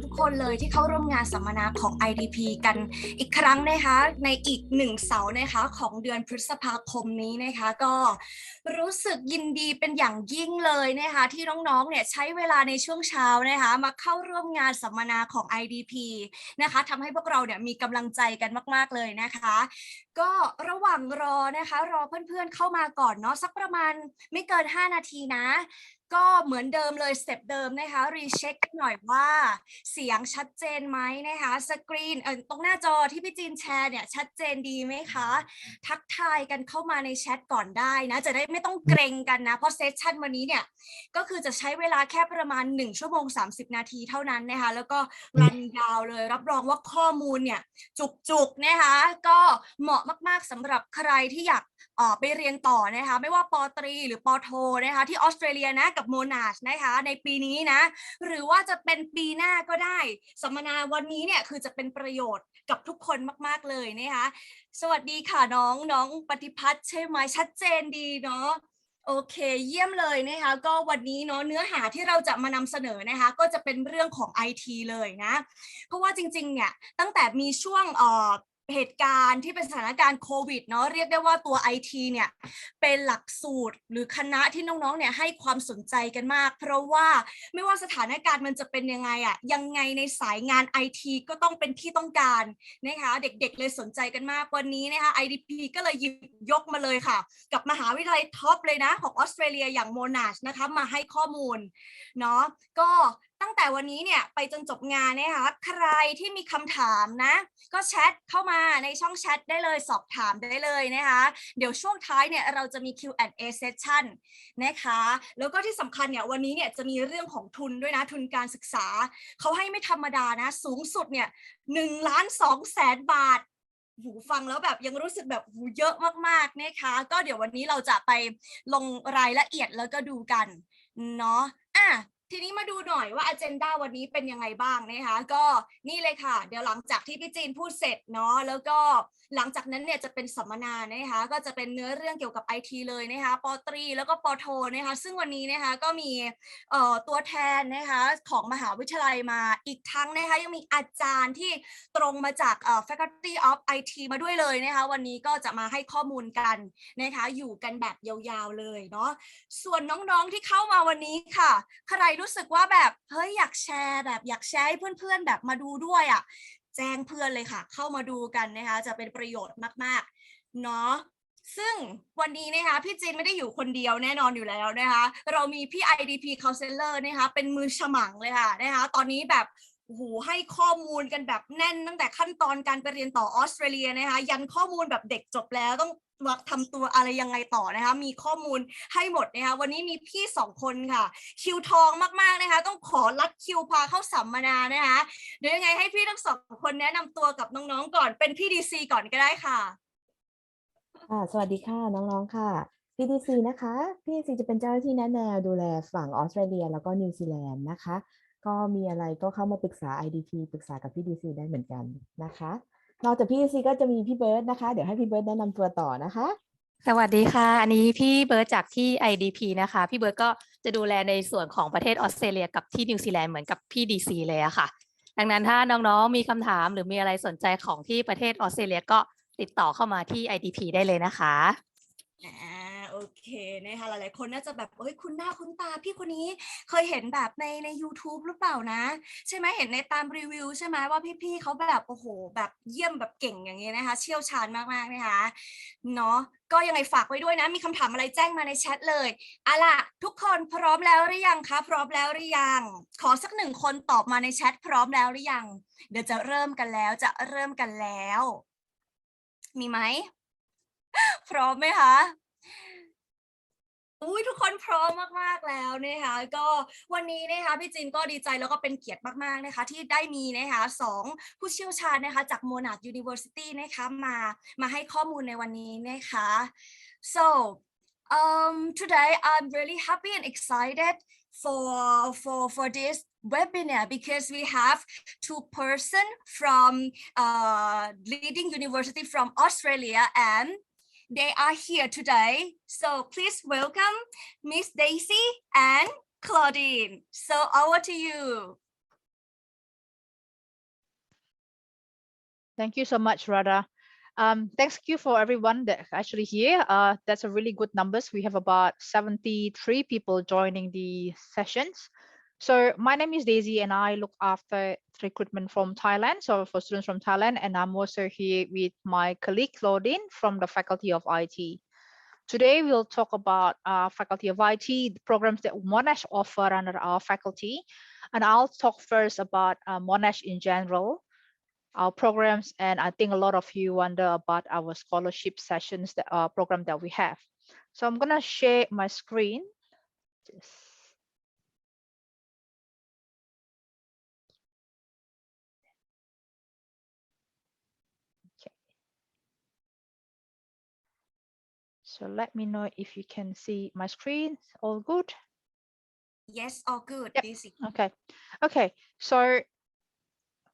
ทุกๆคนเลยที่เข้าร่วมงานสัมมนาของ IDP กันอีกครั้งนะคะในอีกหนึ่งเสาร์นะคะของเดือนพฤษภาคมนี้นะคะก็รู้สึกยินดีเป็นอย่างยิ่งเลยนะคะที่น้องๆเนี่ยใช้เวลาในช่วงเช้านะคะมาเข้าร่วมงานสัมมนาของ IDP นะคะทำให้พวกเราเนี่ยมีกำลังใจกันมากๆเลยนะคะก็ระหว่างรอนะคะรอเพื่อนๆเข้ามาก่อนเนาะสักประมาณไม่เกิน5นาทีนะก็เหมือนเดิมเลยสเต็ปเดิมนะคะรีเช็คกันหน่อยว่าเสียงชัดเจนไหมนะคะสกรีนตรงหน้าจอที่พี่จีนแชร์เนี่ยชัดเจนดีไหมคะทักทายกันเข้ามาในแชทก่อนได้นะจะได้ไม่ต้องเกรงกันนะเพราะเซสชันวันนี้เนี่ยก็คือจะใช้เวลาแค่ประมาณ1ชั่วโมง30นาทีเท่านั้นนะคะแล้วก็รันยาวเลยรับรองว่าข้อมูลเนี่ยจุกๆนะคะก็เหมาะมากๆสำหรับใครที่อยากไปเรียนต่อนะคะไม่ว่าปตรีหรือปโทนะคะที่ออสเตรเลียนะกับโมนาชนะคะในปีนี้นะหรือว่าจะเป็นปีหน้าก็ได้สัมมนาวันนี้เนี่ยคือจะเป็นประโยชน์กับทุกคนมากๆเลยนะคะสวัสดีค่ะน้องปฏิพัฒน์ใช่ไหมชัดเจนดีเนาะโอเคเยี่ยมเลยนะคะก็วันนี้เนาะเนื้อหาที่เราจะมานำเสนอนะคะก็จะเป็นเรื่องของ IT เลยนะเพราะว่าจริงๆเนี่ยตั้งแต่มีช่วงเหตุการณ์ที่เป็นสถานการณ์โควิดเนาะเรียกได้ว่าตัว IT เนี่ยเป็นหลักสูตรหรือคณะที่น้องๆเนี่ยให้ความสนใจกันมากเพราะว่าไม่ว่าสถานการณ์มันจะเป็นยังไงอะยังไงในสายงาน IT ก็ต้องเป็นที่ต้องการนะคะเด็กๆเลยสนใจกันมากวันนี้นะคะ IDP ก็เลยหยิบยกมาเลยค่ะกับมหาวิทยาลัยท็อปเลยนะของออสเตรเลียอย่าง Monash นะคะมาให้ข้อมูลเนาะก็ตั้งแต่วันนี้เนี่ยไปจนจบงานนะคะใครที่มีคำถามนะก็แชทเข้ามาในช่องแชทได้เลยสอบถามได้เลยนะคะเดี๋ยวช่วงท้ายเนี่ยเราจะมี Q&A session นะคะแล้วก็ที่สำคัญเนี่ยวันนี้เนี่ยจะมีเรื่องของทุนด้วยนะทุนการศึกษาเขาให้ไม่ธรรมดานะสูงสุดเนี่ย1,200,000 บาทหูฟังแล้วแบบยังรู้สึกแบบหูเยอะมากๆนะคะก็เดี๋ยววันนี้เราจะไปลงรายละเอียดแล้วก็ดูกันเนาะทีนี้มาดูหน่อยว่า agenda วันนี้เป็นยังไงบ้างนะคะก็นี่เลยค่ะเดี๋ยวหลังจากที่พี่จีนพูดเสร็จเนาะแล้วก็หลังจากนั้นเนี่ยจะเป็นสัมมนานะคะก็จะเป็นเนื้อเรื่องเกี่ยวกับ IT เลยนะคะปตรีแล้วก็ปโทนะคะซึ่งวันนี้นะคะก็มีตัวแทนนะคะของมหาวิทยาลัยมาอีกทั้งนะคะยังมีอาจารย์ที่ตรงมาจากFaculty of IT มาด้วยเลยนะคะวันนี้ก็จะมาให้ข้อมูลกันนะคะอยู่กันแบบยาวๆเลยเนาะส่วนน้องๆที่เข้ามาวันนี้ค่ะใครรู้สึกว่าแบบเฮ้ยอยากแชร์ให้เพื่อนๆแบบมาดูด้วยอ่ะแจ้งเพื่อนเลยค่ะเข้ามาดูกันนะคะจะเป็นประโยชน์มากๆเนาะซึ่งวันนี้นะคะพี่จีนไม่ได้อยู่คนเดียวแน่นอนอยู่แล้วนะคะเรามีพี่ IDP Counselor นะคะเป็นมือฉมังเลยค่ะนะคะตอนนี้แบบโอ้โหให้ข้อมูลกันแบบแน่นตั้งแต่ขั้นตอนการไปเรียนต่อออสเตรเลียนะคะยันข้อมูลแบบเด็กจบแล้วต้องทำตัวอะไรยังไงต่อนะคะมีข้อมูลให้หมดนะคะวันนี้มีพี่2คนค่ะคิวทองมากๆนะคะต้องขอรัดคิวพาเข้าสัมมนานะคะเดี๋ยวยังไงให้พี่ทั้ง2คนแนะนำตัวกับน้องๆก่อนเป็นพี่ดีซีก่อนก็ได้ค่ะสวัสดีค่ะน้องๆค่ะ PDC นะคะ PDC จะเป็นเจ้าหน้าที่แนะแนวดูแลฝั่งออสเตรเลียแล้วก็นิวซีแลนด์นะคะก็มีอะไรก็เข้ามาปรึกษา IDP ปรึกษากับ PDC ได้เหมือนกันนะคะนอกจาก PDC ก็จะมีพี่เบิร์ดนะคะเดี๋ยวให้พี่เบิร์ดแนะนำตัวต่อนะคะสวัสดีค่ะอันนี้พี่เบิร์ตจากที่ IDP นะคะพี่เบิร์ตก็จะดูแลในส่วนของประเทศออสเตรเลียกับที่นิวซีแลนด์เหมือนกับพี่ดีซีเลยอะค่ะดังนั้นถ้าน้องๆมีคำถามหรือมีอะไรสนใจของที่ประเทศออสเตรเลียก็ติดต่อเข้ามาที่ IDP ได้เลยนะคะโอเคนะคะหลายๆคนน่าจะแบบเฮ้ยคุ้นหน้าคุ้นตาพี่คนนี้เคยเห็นแบบใน YouTube หรือเปล่านะใช่ไหมเห็นในตามรีวิวใช่ไหมว่าพี่ๆเขาแบบโอ้โหแบบเยี่ยมแบบเก่งอย่างนี้นะคะเชี่ยวชาญมากๆนะคะเนาะก็ยังไงฝากไว้ด้วยนะมีคำถามอะไรแจ้งมาในแชทเลยเอาล่ะทุกคนพร้อมแล้วหรือยังคะพร้อมแล้วหรือยังขอสัก1คนตอบมาในแชทพร้อมแล้วหรือยังเดี๋ยวจะเริ่มกันแล้วมีไหมพร้อมไหมคะ ทุกคนพร้อมมากๆแล้วนะคะก็วันนี้นะคะพี่จินก็ดีใจแล้วก็เป็นเกียรติมากๆนะคะที่ได้มีนะคะ2ผู้เชี่ยวชาญนะคะจาก Monash University นะคะมาให้ข้อมูลในวันนี้นะคะ so today I'm really happy and excited for this webinar because we have two person from leading university from Australia and they are here today. So please welcome Miss Daisy and Claudine. So over to you. Thank you so much, Radha. Thanks you for everyone that actually here. That's a really good numbers. We have about 73 people joining the sessions. So my name is Daisy and I look after recruitment from Thailand. So for students from Thailand, and I'm also here with my colleague Claudine from the Faculty of IT. Today we'll talk about Faculty of IT, the programs that Monash offer under our faculty. And I'll talk first about Monash in general, our programs, and I think a lot of you wonder about our scholarship sessions, that program that we have. So I'm gonna share my screen. Okay. So let me know if you can see my screen. All good? Yes, all good. Yep. Daisy. Okay. So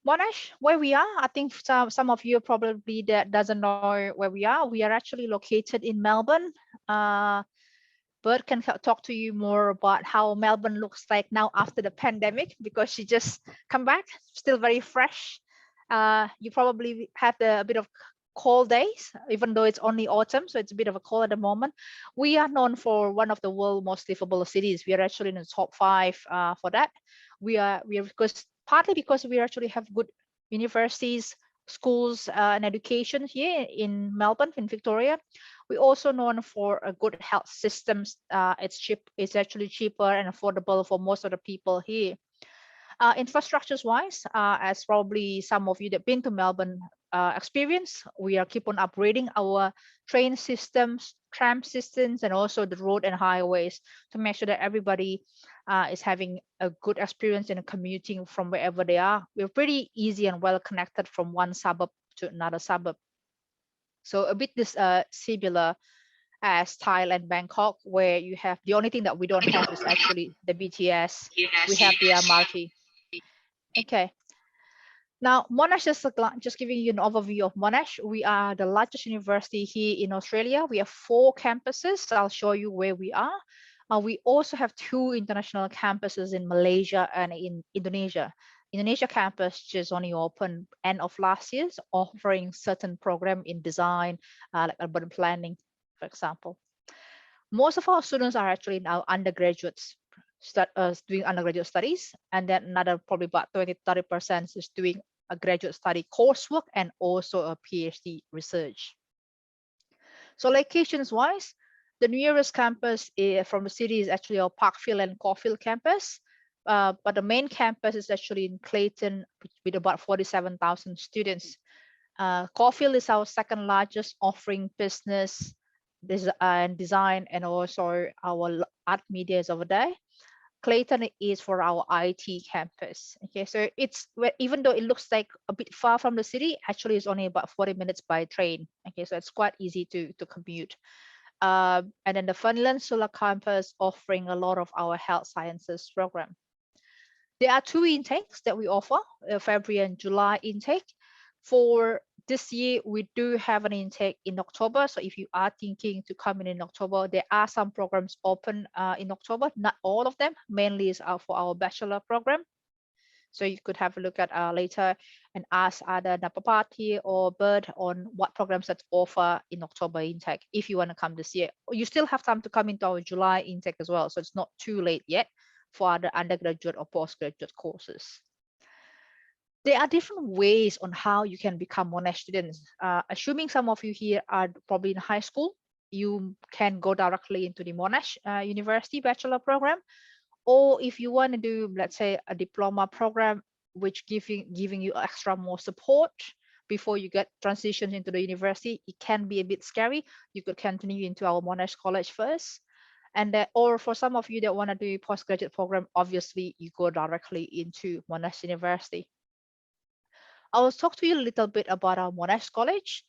Monash, where we are, I think some of you probably that doesn't know where we are. We are actually located in Melbourne. Bert can talk to you more about how Melbourne looks like now after the pandemic, because she just come back, still very fresh. You probably had a bit of cold days, even though it's only autumn, so it's a bit of a cold at the moment. We are known for one of the world's most livable cities. We are actually in the top 5 for that. We are partly because we actually have good universities, schools, and education here in Melbourne, in Victoria. We're also known for a good health systems. It's actually cheaper and affordable for most of the people here. Infrastructures wise, as probably some of you that been to Melbourne experience, we are keep on upgrading our train systems, tram systems, and also the road and highways to make sure that everybody is having a good experience in commuting from wherever they are. We're pretty easy and well connected from one suburb to another suburb. So a bit this similar as Thailand, Bangkok, where you have the only thing that we don't have is actually the BTS. We have the MRT. Okay. Now, Monash is just giving you an overview of Monash. We are the largest university here in Australia. We have 4 campuses. I'll show you where we are. We also have 2 international campuses in Malaysia and in Indonesia. Indonesia campus just only opened end of last year, offering certain program in design, like urban planning, for example. Most of our students are actually now undergraduates, doing undergraduate studies, and then another probably about 20-30% is doing a graduate study coursework and also a PhD research. So locations wise, the nearest campus from the city is actually our Parkfield and Caulfield campus. But the main campus is actually in Clayton with about 47,000 students. Caulfield is our second largest, offering business and design, and also our art media is over there. Clayton is for our IT campus. Okay, so it's, even though it looks like a bit far from the city, actually it's only about 40 minutes by train. Okay, so it's quite easy to commute. And then the Fernland Solar campus offering a lot of our health sciences program. There are 2 intakes that we offer, February and July intake. For this year, we do have an intake in October. So if you are thinking to come in October, there are some programs open in October, not all of them, mainly is for our bachelor program. So you could have a look at later and ask either Napapati or Bird on what programs that offer in October intake if you want to come this year. You still have time to come into our July intake as well, so it's not too late yet for the undergraduate or postgraduate courses. There are different ways on how you can become Monash students. Assuming some of you here are probably in high school, you can go directly into the Monash University bachelor program. Or if you want to do, let's say, a diploma program, which giving you extra more support before you get transitioned into the university, it can be a bit scary. You could continue into our Monash College first. And or for some of you that want to do postgraduate program, obviously you go directly into Monash University. I'll talk to you a little bit about our Monash College,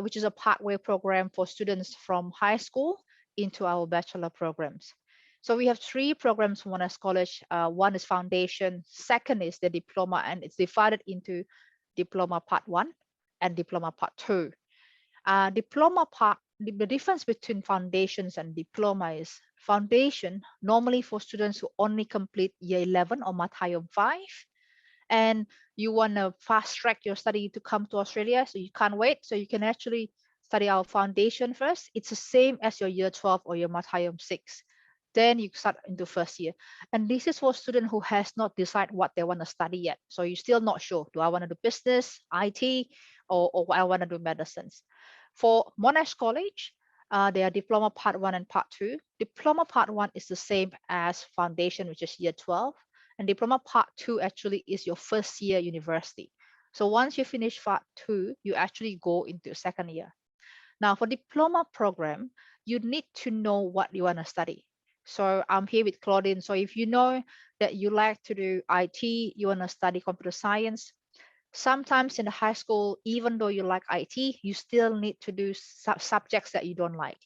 which is a pathway program for students from high school into our bachelor programs. So we have 3 programs for Monash College. One is foundation, second is the diploma, and it's divided into diploma part 1 and diploma part 2. Diploma part, the difference between foundations and diploma is foundation normally for students who only complete year 11 or Matayom 5. and you want to fast track your study to come to Australia, so you can't wait, so you can actually study our foundation first. It's the same as your year 12 or your Mathayom 6. Then you start into first year. And this is for student who has not decided what they want to study yet. So you're still not sure. Do I want to do business, IT, or I want to do medicines? For Monash College, they are Diploma Part 1 and Part 2. Diploma Part 1 is the same as foundation, which is year 12. And Diploma Part 2 actually is your first year university. So once you finish Part 2, you actually go into second year. Now for diploma program, you need to know what you want to study. So I'm here with Claudine. So if you know that you like to do IT, you want to study computer science, sometimes in the high school, even though you like IT, you still need to do subjects that you don't like.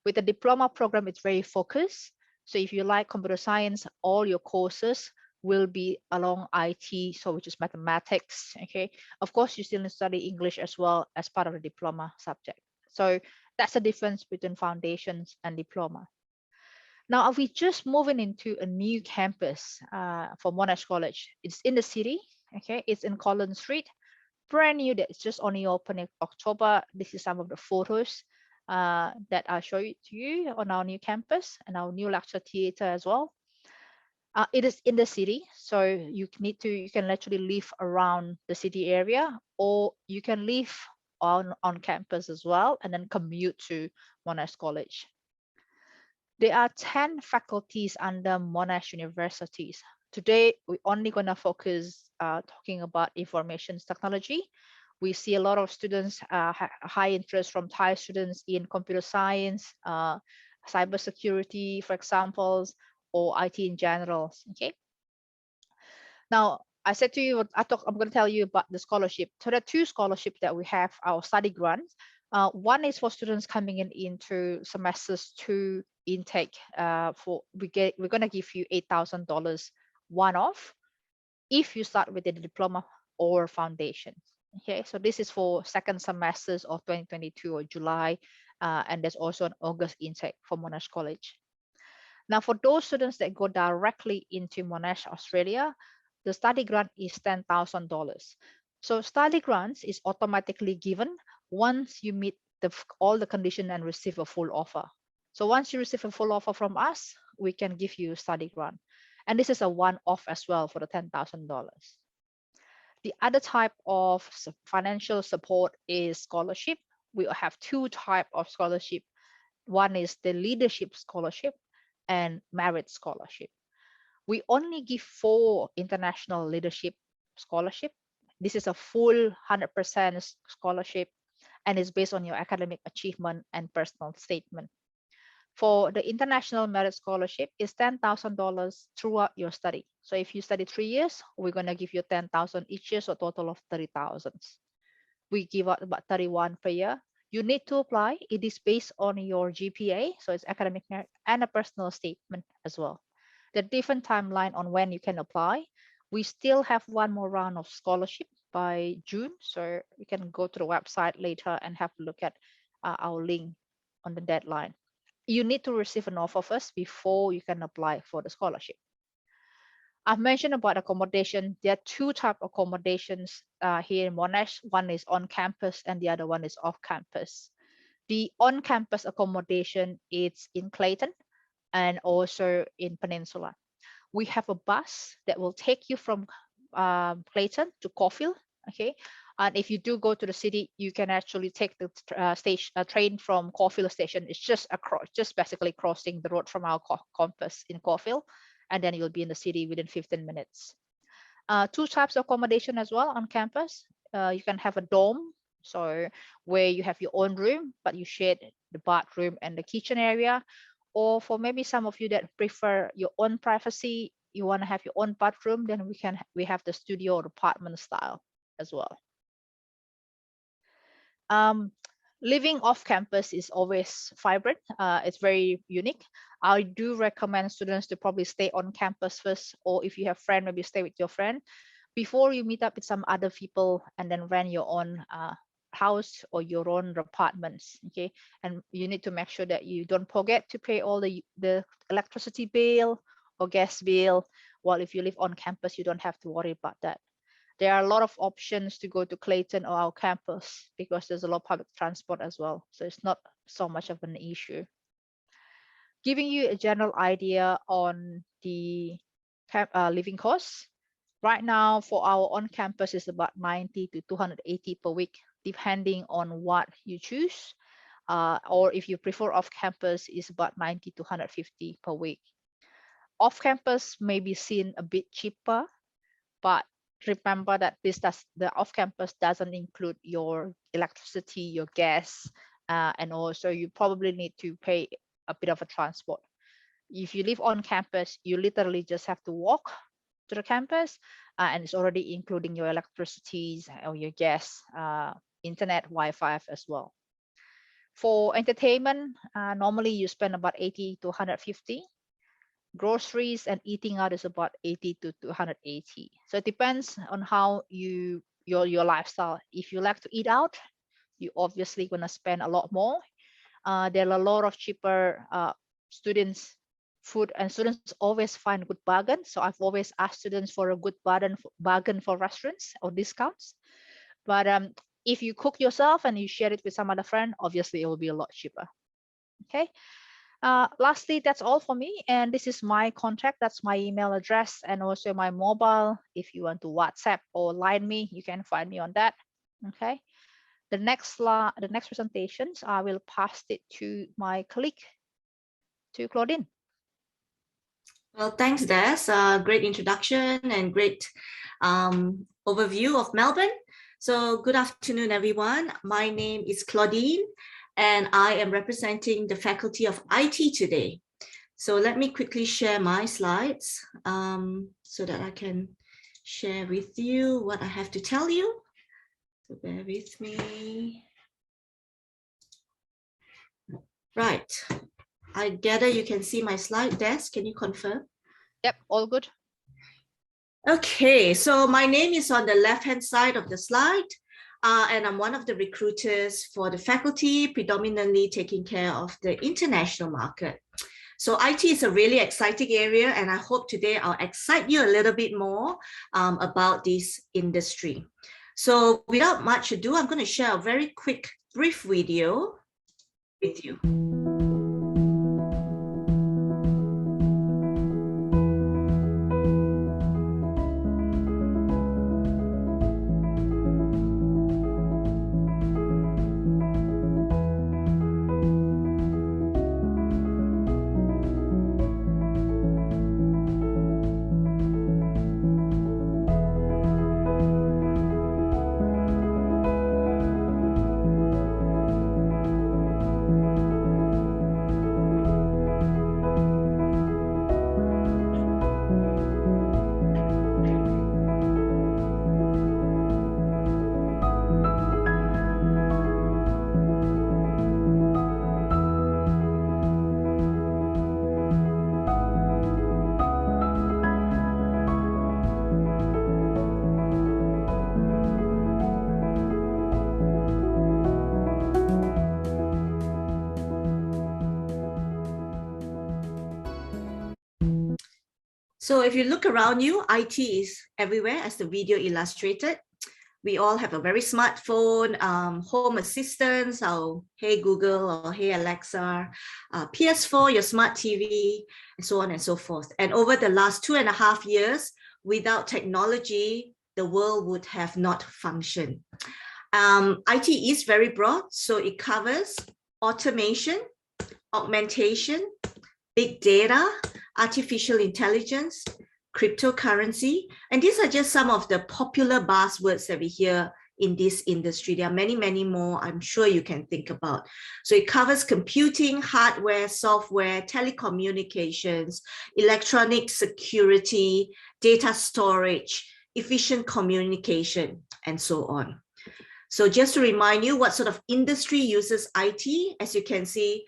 With the diploma program, it's very focused. So if you like computer science, all your courses will be along IT, so which is mathematics, okay? Of course, you still need to study English as well as part of the diploma subject. So that's the difference between foundations and diploma. Now, we just moving into a new campus for Monash College. It's in the city, okay? It's in Collins Street, brand new. That it's just only open in October. This is some of the photos that I'll show you to you on our new campus and our new lecture theater as well. It is in the city, so you can literally live around the city area, or you can live on campus as well and then commute to Monash College. There are 10 faculties under Monash Universities. Today, we're only going to focus talking about information technology. We see a lot of students, high interest from Thai students in computer science, cybersecurity, for example, or IT in general, okay? Now, I said to you, I'm going to tell you about the scholarship. So there are two scholarships that we have, our study grants. One is for students coming into semesters 2 intake. We're going to give you $8,000 one-off if you start with the diploma or foundation. Okay, so this is for second semesters of 2022 or July, and there's also an August intake for Monash College. Now, for those students that go directly into Monash, Australia, the study grant is $10,000. So study grants is automatically given once you meet all the conditions and receive a full offer. So once you receive a full offer from us, we can give you a study grant. And this is a one-off as well for the $10,000. The other type of financial support is scholarship. We have two types of scholarship. One is the leadership scholarship and merit scholarship. We only give 4 international leadership scholarship. This is a full 100% scholarship and is based on your academic achievement and personal statement. For the international merit scholarship, is $10,000 throughout your study. So if you study 3 years, we're going to give you $10,000 each year, so a total of $30,000. We give out about 31 per year. You need to apply. It is based on your GPA, so it's academic merit and a personal statement as well. The different timeline on when you can apply. We still have one more round of scholarship by June, so you can go to the website later and have a look at our link on the deadline. You need to receive an offer first before you can apply for the scholarship. I've mentioned about accommodation. There are 2 types of accommodations here in Monash. One is on campus and the other one is off campus. The on-campus accommodation is in Clayton and also in Peninsula. We have a bus that will take you from Clayton to Caulfield, okay? And if you do go to the city, you can actually take the train from Caulfield station. It's just basically crossing the road from our campus in Caulfield, and then you'll be in the city within 15 minutes. 2 types of accommodation as well on campus. You can have a dorm, so where you have your own room, but you share the bathroom and the kitchen area. Or for maybe some of you that prefer your own privacy, you want to have your own bathroom, then we have the studio or apartment style as well. Living off campus is always vibrant. It's very unique. I do recommend students to probably stay on campus first, or if you have friends, maybe stay with your friend before you meet up with some other people and then rent your own house or your own apartments, okay? And you need to make sure that you don't forget to pay all the electricity bill or gas bill. Well, if you live on campus, you don't have to worry about that. There are a lot of options to go to Clayton or our campus because there's a lot of public transport as well. So it's not so much of an issue. Giving you a general idea on the living costs. Right now for our on-campus is about 90 to 280 per week, depending on what you choose. Or if you prefer off-campus, is about 90 to 150 per week. Off-campus may be seen a bit cheaper, but remember that the off-campus doesn't include your electricity, your gas, and also you probably need to pay a bit of a transport. If you live on campus, you literally just have to walk to the campus, and it's already including your electricity or your gas, internet, Wi-Fi as well. For entertainment, normally you spend about 80 to 150. Groceries and eating out is about 80 to 280. So it depends on how your lifestyle. If you like to eat out, you obviously gonna spend a lot more. There are a lot of cheaper students food, and students always find good bargain. So I've always asked students for a good bargain for restaurants or discounts. But if you cook yourself and you share it with some other friend, obviously it will be a lot cheaper. Okay. Lastly, that's all for me. And this is my contact. That's my email address and also my mobile. If you want to WhatsApp or line me, you can find me on that. Okay. The next presentations, I will pass it to my colleague, to Claudine. Well, thanks, Des. Great introduction and great overview of Melbourne. So good afternoon, everyone. My name is Claudine, and I am representing the Faculty of IT today. So let me quickly share my slides so that I can share with you what I have to tell you. So bear with me. Right. I gather you can see my slide, Des. Can you confirm? Yep, all good. Okay, so my name is on the left-hand side of the slide, and I'm one of the recruiters for the faculty, predominantly taking care of the international market. So IT is a really exciting area, and I hope today I'll excite you a little bit more about this industry. So without much ado, I'm going to share a very quick, brief video with you. So if you look around you, IT is everywhere, as the video illustrated. We all have a very smartphone, home assistants, our Hey Google or Hey Alexa, PS4, your smart TV, and so on and so forth. And over the last 2.5 years, without technology, the world would have not functioned. IT is very broad, so it covers automation, augmentation, big data, artificial intelligence, cryptocurrency, and these are just some of the popular buzzwords that we hear in this industry. There are many, many more I'm sure you can think about. So it covers computing, hardware, software, telecommunications, electronic security, data storage, efficient communication, and so on. So just to remind you what sort of industry uses IT, as you can see,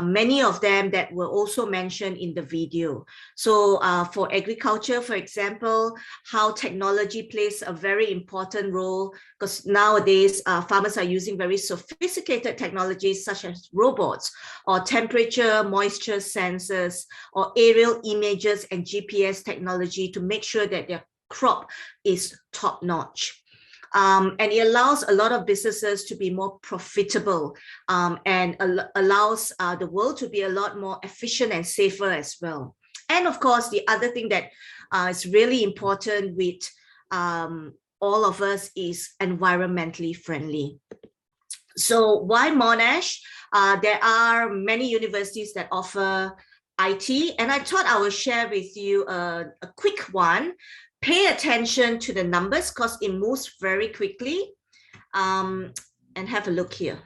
many of them that were also mentioned in the video. So for agriculture, for example, how technology plays a very important role, because nowadays farmers are using very sophisticated technologies such as robots or temperature, moisture sensors, or aerial images and GPS technology to make sure that their crop is top notch. And it allows a lot of businesses to be more profitable and allows the world to be a lot more efficient and safer as well. And of course, the other thing that is really important with all of us is environmentally friendly. So why Monash? There are many universities that offer IT, and I thought I will share with you a quick one. Pay attention to the numbers because it moves very quickly, and have a look here.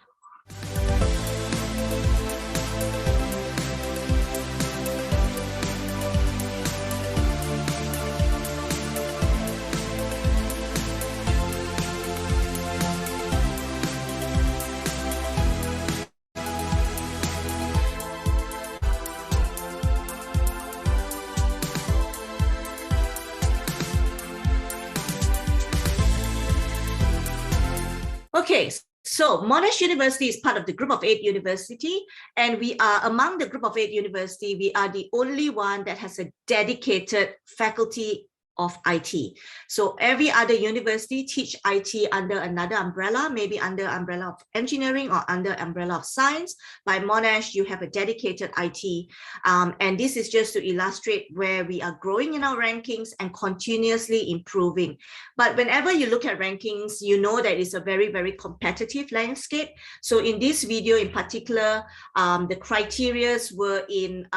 Okay, so Monash University is part of the group of 8 university, and we are among the group of 8 university, we are the only one that has a dedicated faculty of IT. So every other university teach IT under another umbrella, maybe under umbrella of engineering or under umbrella of science. By Monash, you have a dedicated IT. And this is just to illustrate where we are growing in our rankings and continuously improving. But whenever you look at rankings, you know that it's a very, very competitive landscape. So in this video in particular, the criterias were in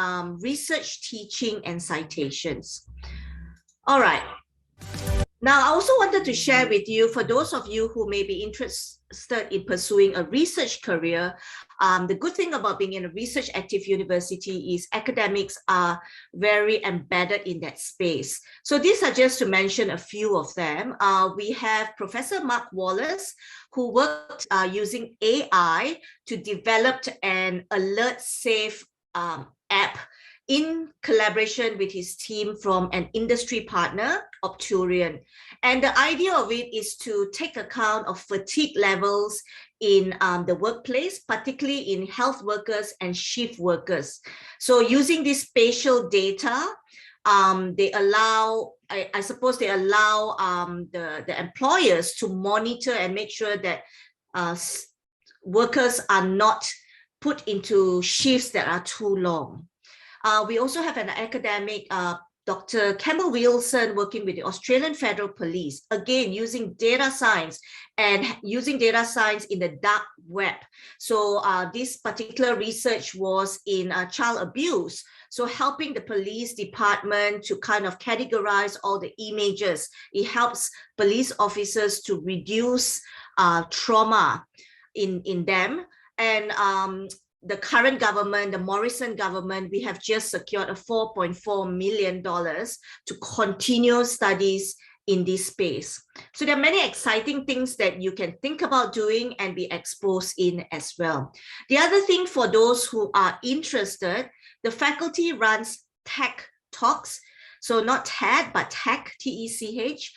research, teaching, and citations. All right. Now, I also wanted to share with you, for those of you who may be interested in pursuing a research career, the good thing about being in a research active university is academics are very embedded in that space. So these are just to mention a few of them. We have Professor Mark Wallace, who worked using AI to develop an alert safe app in collaboration with his team from an industry partner, Opturian. And the idea of it is to take account of fatigue levels in the workplace, particularly in health workers and shift workers. So using this spatial data, they allow, I suppose they allow the employers to monitor and make sure that workers are not put into shifts that are too long. We also have an academic, Dr. Campbell Wilson, working with the Australian Federal Police, again, using data science and using data science in the dark web. So this particular research was in child abuse. So helping the police department to kind of categorize all the images. It helps police officers to reduce trauma in them. And the current government, the Morrison government, we have just secured a $4.4 million to continue studies in this space. So there are many exciting things that you can think about doing and be exposed in as well. The other thing for those who are interested, the faculty runs tech talks. So not TED, but tech, T-E-C-H,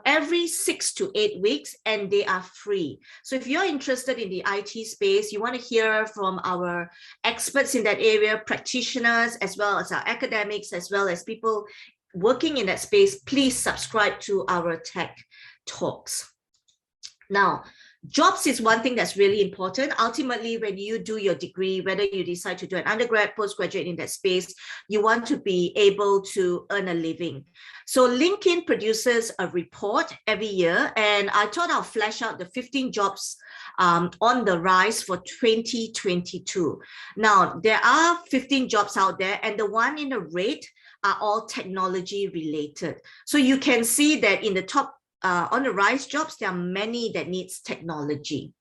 every 6 to 8 weeks, and they are free. So if you're interested in the IT space, you want to hear from our experts in that area, practitioners, as well as our academics, as well as people working in that space, please subscribe to our tech talks. Now, jobs is one thing that's really important. Ultimately, when you do your degree, whether you decide to do an undergrad, postgraduate in that space, you want to be able to earn a living. So LinkedIn produces a report every year, and I thought I'll flesh out the 15 jobs on the rise for 2022. Now, there are 15 jobs out there, and the one in the red are all technology related. So you can see that in the top on the rise jobs, there are many that needs technology.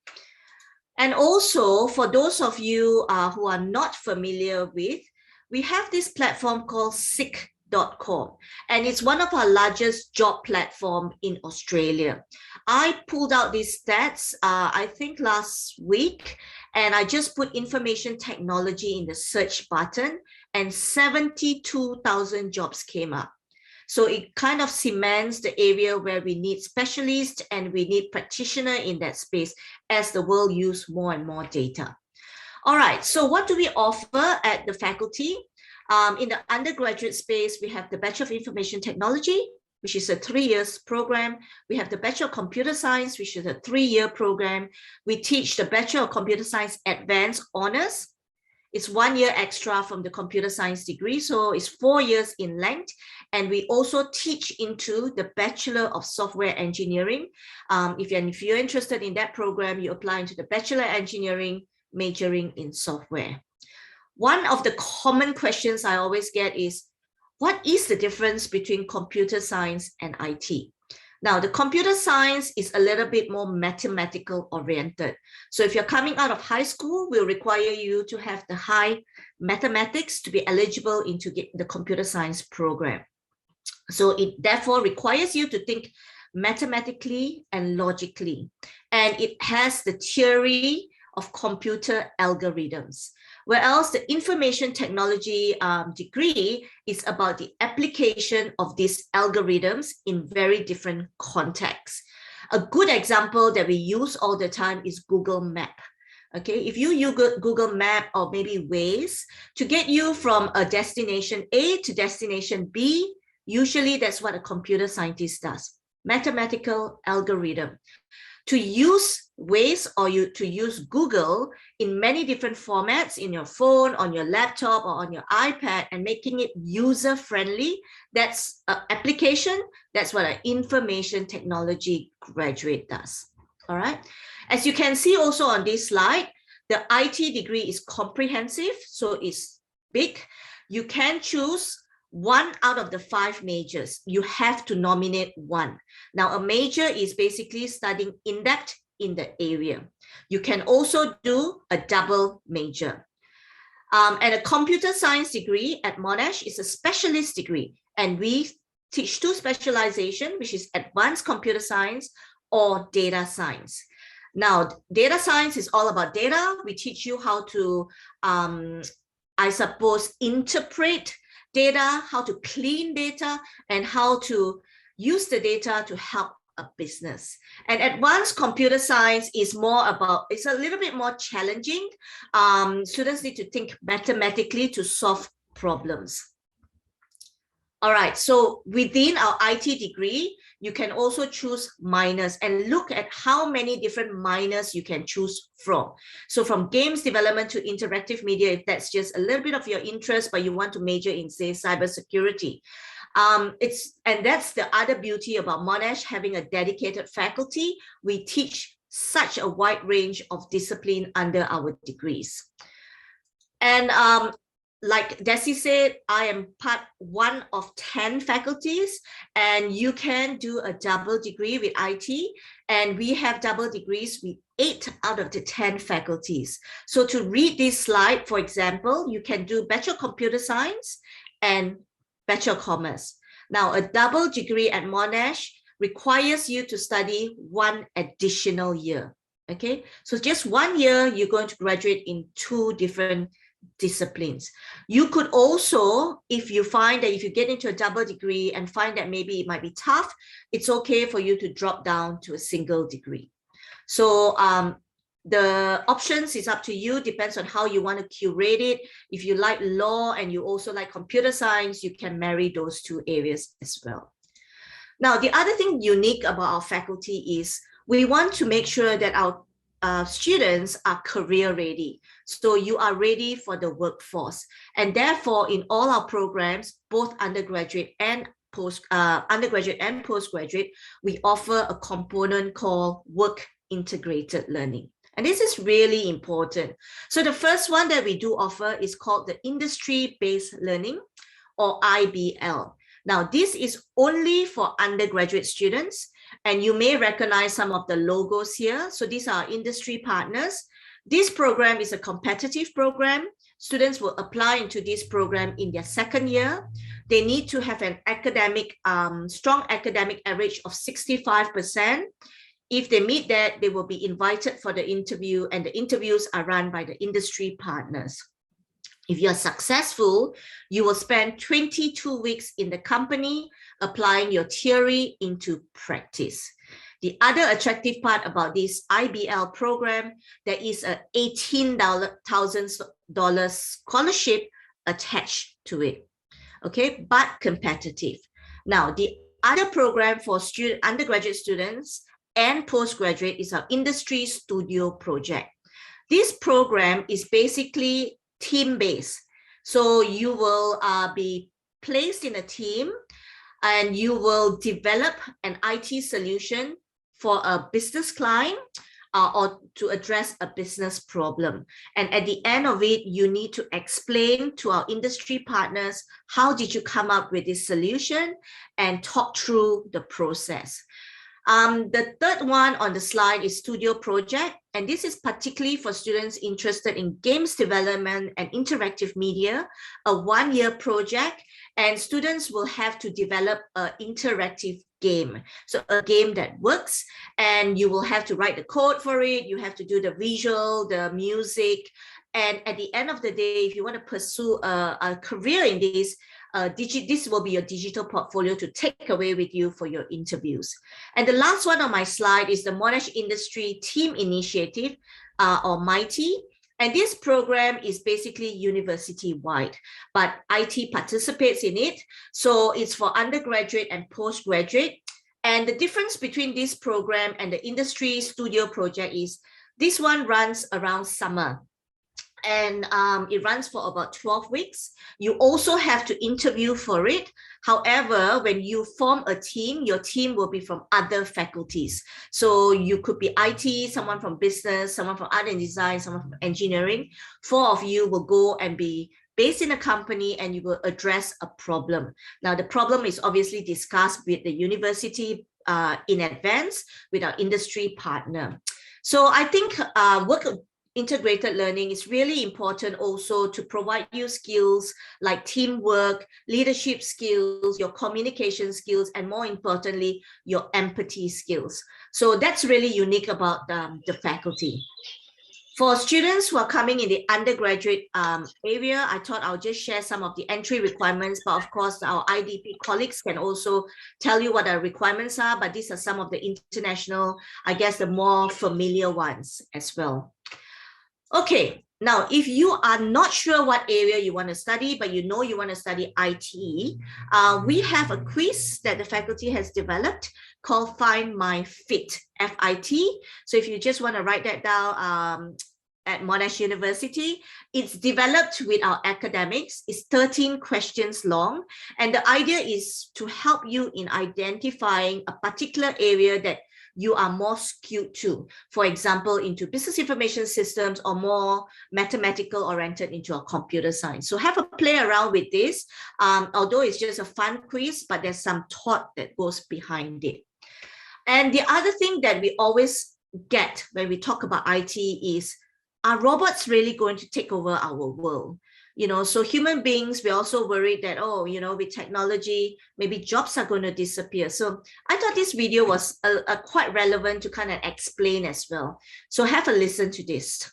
And also for those of you who are not familiar with, we have this platform called Seek.com, and it's one of our largest job platform in Australia. I pulled out these stats, I think last week, and I just put information technology in the search button, and 72,000 jobs came up. So it kind of cements the area where we need specialists and we need practitioners in that space as the world uses more and more data. All right, so what do we offer at the faculty? In the undergraduate space, we have the Bachelor of Information Technology, which is a 3 years program. We have the Bachelor of Computer Science, which is a 3-year program. We teach the Bachelor of Computer Science Advanced Honors. It's 1 year extra from the computer science degree, so it's 4 years in length. And we also teach into the Bachelor of Software Engineering. If you're interested in that program, you apply into the Bachelor Engineering, majoring in software. One of the common questions I always get is, what is the difference between computer science and IT? Now, the computer science is a little bit more mathematical oriented. So if you're coming out of high school, we'll require you to have the high mathematics to be eligible into the computer science program. So it therefore requires you to think mathematically and logically. And it has the theory of computer algorithms. Whereas the information technology degree is about the application of these algorithms in very different contexts. A good example that we use all the time is Google Map. Okay, if you use Google Map or maybe Waze to get you from a destination A to destination B, usually that's what a computer scientist does. Mathematical algorithm. To use Waze or to use Google in many different formats in your phone, on your laptop, or on your iPad, and making it user-friendly, that's an application. That's what an information technology graduate does. All right. As you can see also on this slide, the IT degree is comprehensive, so it's big. You can choose 1 out of the 5 majors. You have to nominate 1. Now, a major is basically studying in-depth in the area. You can also do a double major. And a computer science degree at Monash is a specialist degree. And we teach 2 specializations, which is advanced computer science or data science. Now, data science is all about data. We teach you how to, I suppose, interpret data, how to clean data, and how to use the data to help a business. And advanced computer science is more about, it's a little bit more challenging. Students need to think mathematically to solve problems. All right, so within our IT degree, you can also choose minors and look at how many different minors you can choose from. So from games development to interactive media, if that's just a little bit of your interest, but you want to major in, say, cybersecurity. And that's the other beauty about Monash having a dedicated faculty. We teach such a wide range of discipline under our degrees. And like Desi said, I am part 1 of 10 faculties, and you can do a double degree with IT, and we have double degrees with 8 out of the 10 faculties. So to read this slide, for example, you can do Bachelor of Computer Science and Bachelor of Commerce. Now, a double degree at Monash requires you to study 1 additional year. Okay, so just 1 year, you're going to graduate in 2 different disciplines. You could also, if you find that if you get into a double degree and find that maybe it might be tough, it's okay for you to drop down to a single degree. So the options is up to you, depends on how you want to curate it. If you like law and you also like computer science, you can marry those 2 areas as well. Now, the other thing unique about our faculty is we want to make sure that our students are career ready. So you are ready for the workforce. And therefore, in all our programs, both undergraduate and postgraduate, we offer a component called work integrated learning. And this is really important. So the first one that we do offer is called the industry-based learning, or IBL. Now, this is only for undergraduate students, and you may recognize some of the logos here. So these are industry partners. This program is a competitive program. Students will apply into this program in their 2nd year. They need to have an academic, strong academic average of 65%. If they meet that, they will be invited for the interview, and the interviews are run by the industry partners. If you're successful, you will spend 22 weeks in the company applying your theory into practice. The other attractive part about this IBL program, there is a $18,000 scholarship attached to it, okay, but competitive. Now, the other program for undergraduate students and postgraduate is our Industry Studio project. This program is basically team-based. So you will be placed in a team and you will develop an IT solution for a business client or to address a business problem. And at the end of it, you need to explain to our industry partners, how did you come up with this solution, and talk through the process. The third one on the slide is Studio Project, and this is particularly for students interested in games development and interactive media, a one-year project, and students will have to develop an interactive game. So a game that works, and you will have to write the code for it, you have to do the visual, the music, and at the end of the day, if you want to pursue a career in this, this will be your digital portfolio to take away with you for your interviews. And the last one on my slide is the Monash Industry Team Initiative, or MITI. And this program is basically university-wide, but IT participates in it. So it's for undergraduate and postgraduate. And the difference between this program and the Industry Studio project is this one runs around summer. And it runs for about 12 weeks. You also have to interview for it. However, when you form a team, your team will be from other faculties. So you could be IT, someone from business, someone from art and design, someone from engineering. 4 of you will go and be based in a company and you will address a problem. Now, the problem is obviously discussed with the university in advance with our industry partner. So I think integrated learning is really important also to provide you skills like teamwork, leadership skills, your communication skills, and more importantly, your empathy skills. So that's really unique about the faculty. For students who are coming in the undergraduate area, I thought I'll just share some of the entry requirements, but of course our IDP colleagues can also tell you what our requirements are, but these are some of the international, I guess the more familiar ones as well. Okay, now if you are not sure what area you want to study, but you know you want to study IT, we have a quiz that the faculty has developed called Find My Fit, F-I-T. So if you just want to write that down at Monash University, it's developed with our academics. It's 13 questions long. And the idea is to help you in identifying a particular area that you are more skewed to, for example, into business information systems or more mathematical oriented into a computer science. So have a play around with this, although it's just a fun quiz, but there's some thought that goes behind it. And the other thing that we always get when we talk about IT is, are robots really going to take over our world? You know, so human beings, we're also worried that, oh, you know, with technology, maybe jobs are going to disappear. So I thought this video was quite relevant to kind of explain as well. So have a listen to this.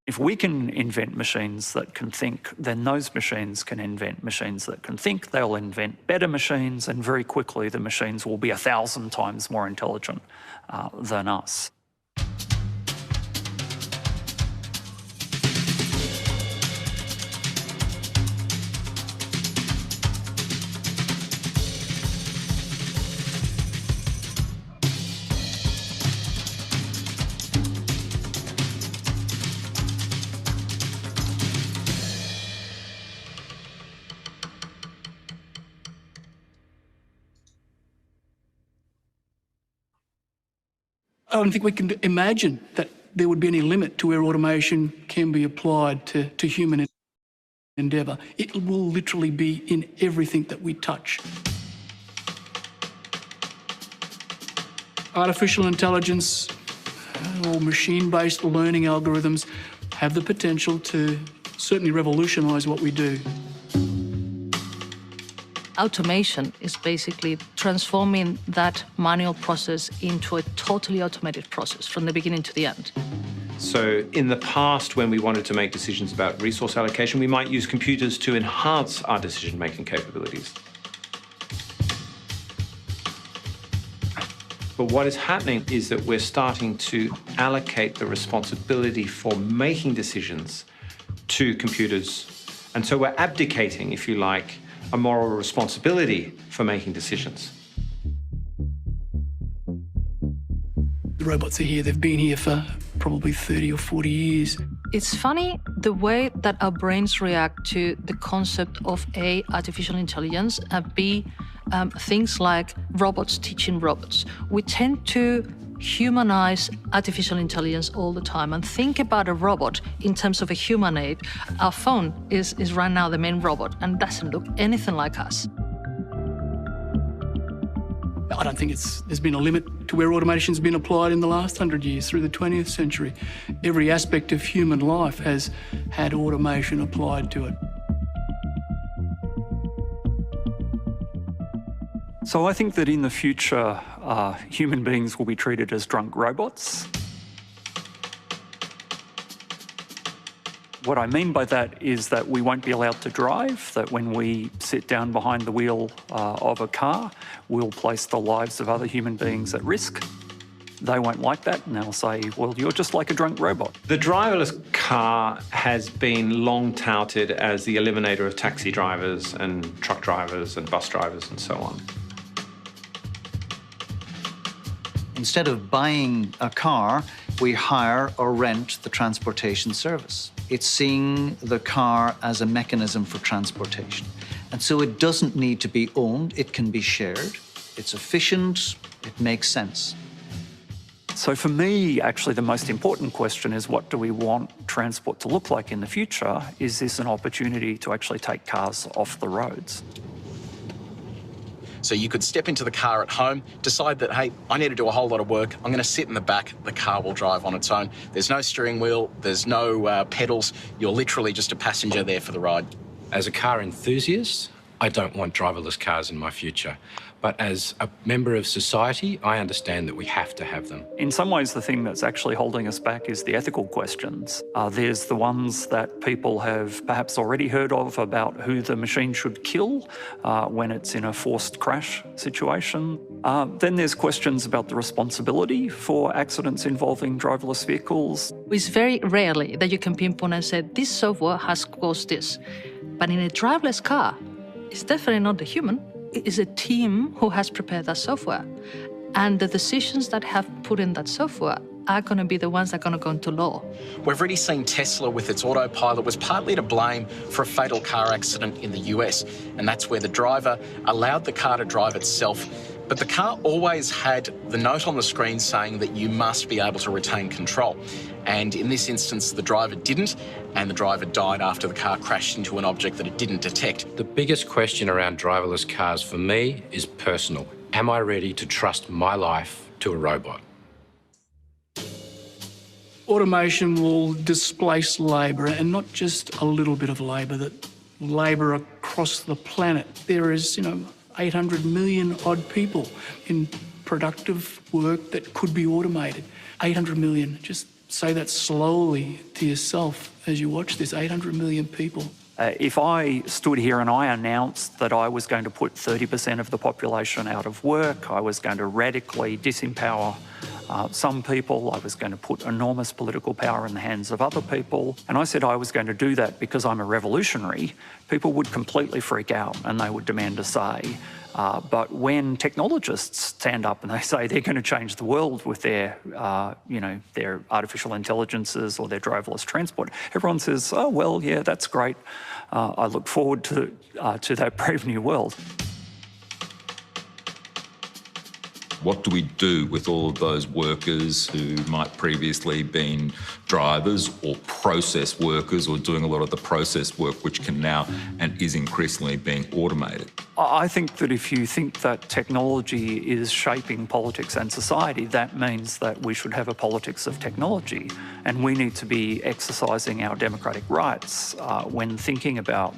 If we can invent machines that can think, then those machines can invent machines that can think. They'll invent better machines, and very quickly the machines will be 1,000 times more intelligent than us. I don't think we can imagine that there would be any limit to where automation can be applied to human endeavour. It will literally be in everything that we touch. Artificial intelligence or machine-based learning algorithms have the potential to certainly revolutionise what we do. Automation is basically transforming that manual process into a totally automated process from the beginning to the end. So in the past, when we wanted to make decisions about resource allocation, we might use computers to enhance our decision-making capabilities. But what is happening is that we're starting to allocate the responsibility for making decisions to computers. And so we're abdicating, if you like, a moral responsibility for making decisions. robots are here. They've been here for probably 30 or 40 years. It's funny the way that our brains react to the concept of A, artificial intelligence, and B, things like robots teaching robots. We tend to humanize artificial intelligence all the time and think about a robot in terms of a human aid. Our phone is right now the main robot and doesn't look anything like us. I don't think there's been a limit to where automation's been applied in the last 100 years through the 20th century. Every aspect of human life has had automation applied to it. So I think that in the future, human beings will be treated as drunk robots. What I mean by that is that we won't be allowed to drive, that when we sit down behind the wheel of a car, we'll place the lives of other human beings at risk. They won't like that and they'll say, well, you're just like a drunk robot. The driverless car has been long touted as the eliminator of taxi drivers and truck drivers and bus drivers and so on. Instead of buying a car, we hire or rent the transportation service. It's seeing the car as a mechanism for transportation. And so it doesn't need to be owned, it can be shared. It's efficient, it makes sense. So for me, actually, the most important question is, what do we want transport to look like in the future? Is this an opportunity to actually take cars off the roads? So you could step into the car at home, decide that, hey, I need to do a whole lot of work. I'm going to sit in the back. The car will drive on its own. There's no steering wheel. There's no pedals. You're literally just a passenger there for the ride. As a car enthusiast, I don't want driverless cars in my future. But as a member of society, I understand that we have to have them. In some ways, the thing that's actually holding us back is the ethical questions. There's the ones that people have perhaps already heard of about who the machine should kill when it's in a forced crash situation. Then there's questions about the responsibility for accidents involving driverless vehicles. It's very rarely that you can pinpoint and say, this software has caused this. But in a driverless car, it's definitely not the human. It is a team who has prepared that software. And the decisions that have put in that software are going to be the ones that are going to go into law. We've already seen Tesla with its autopilot was partly to blame for a fatal car accident in the US. And that's where the driver allowed the car to drive itself. But the car always had the note on the screen saying that you must be able to retain control. And in this instance, the driver didn't, and the driver died after the car crashed into an object that it didn't detect. The biggest question around driverless cars for me is personal. Am I ready to trust my life to a robot? Automation will displace labour, and not just a little bit of labour, that labour across the planet. There is, 800 million odd people in productive work that could be automated. 800 million. Just say that slowly to yourself as you watch this. 800 million people. If I stood here and I announced that I was going to put 30% of the population out of work, I was going to radically disempower some people, I was going to put enormous political power in the hands of other people, and I said I was going to do that because I'm a revolutionary, people would completely freak out and they would demand a say. But when technologists stand up and they say they're going to change the world with their, their artificial intelligences or their driverless transport, everyone says, oh, well, yeah, that's great. I look forward to that brave new world. What do we do with all of those workers who might previously been drivers or process workers or doing a lot of the process work which can now and is increasingly being automated? I think that if you think that technology is shaping politics and society, that means that we should have a politics of technology, and we need to be exercising our democratic rights when thinking about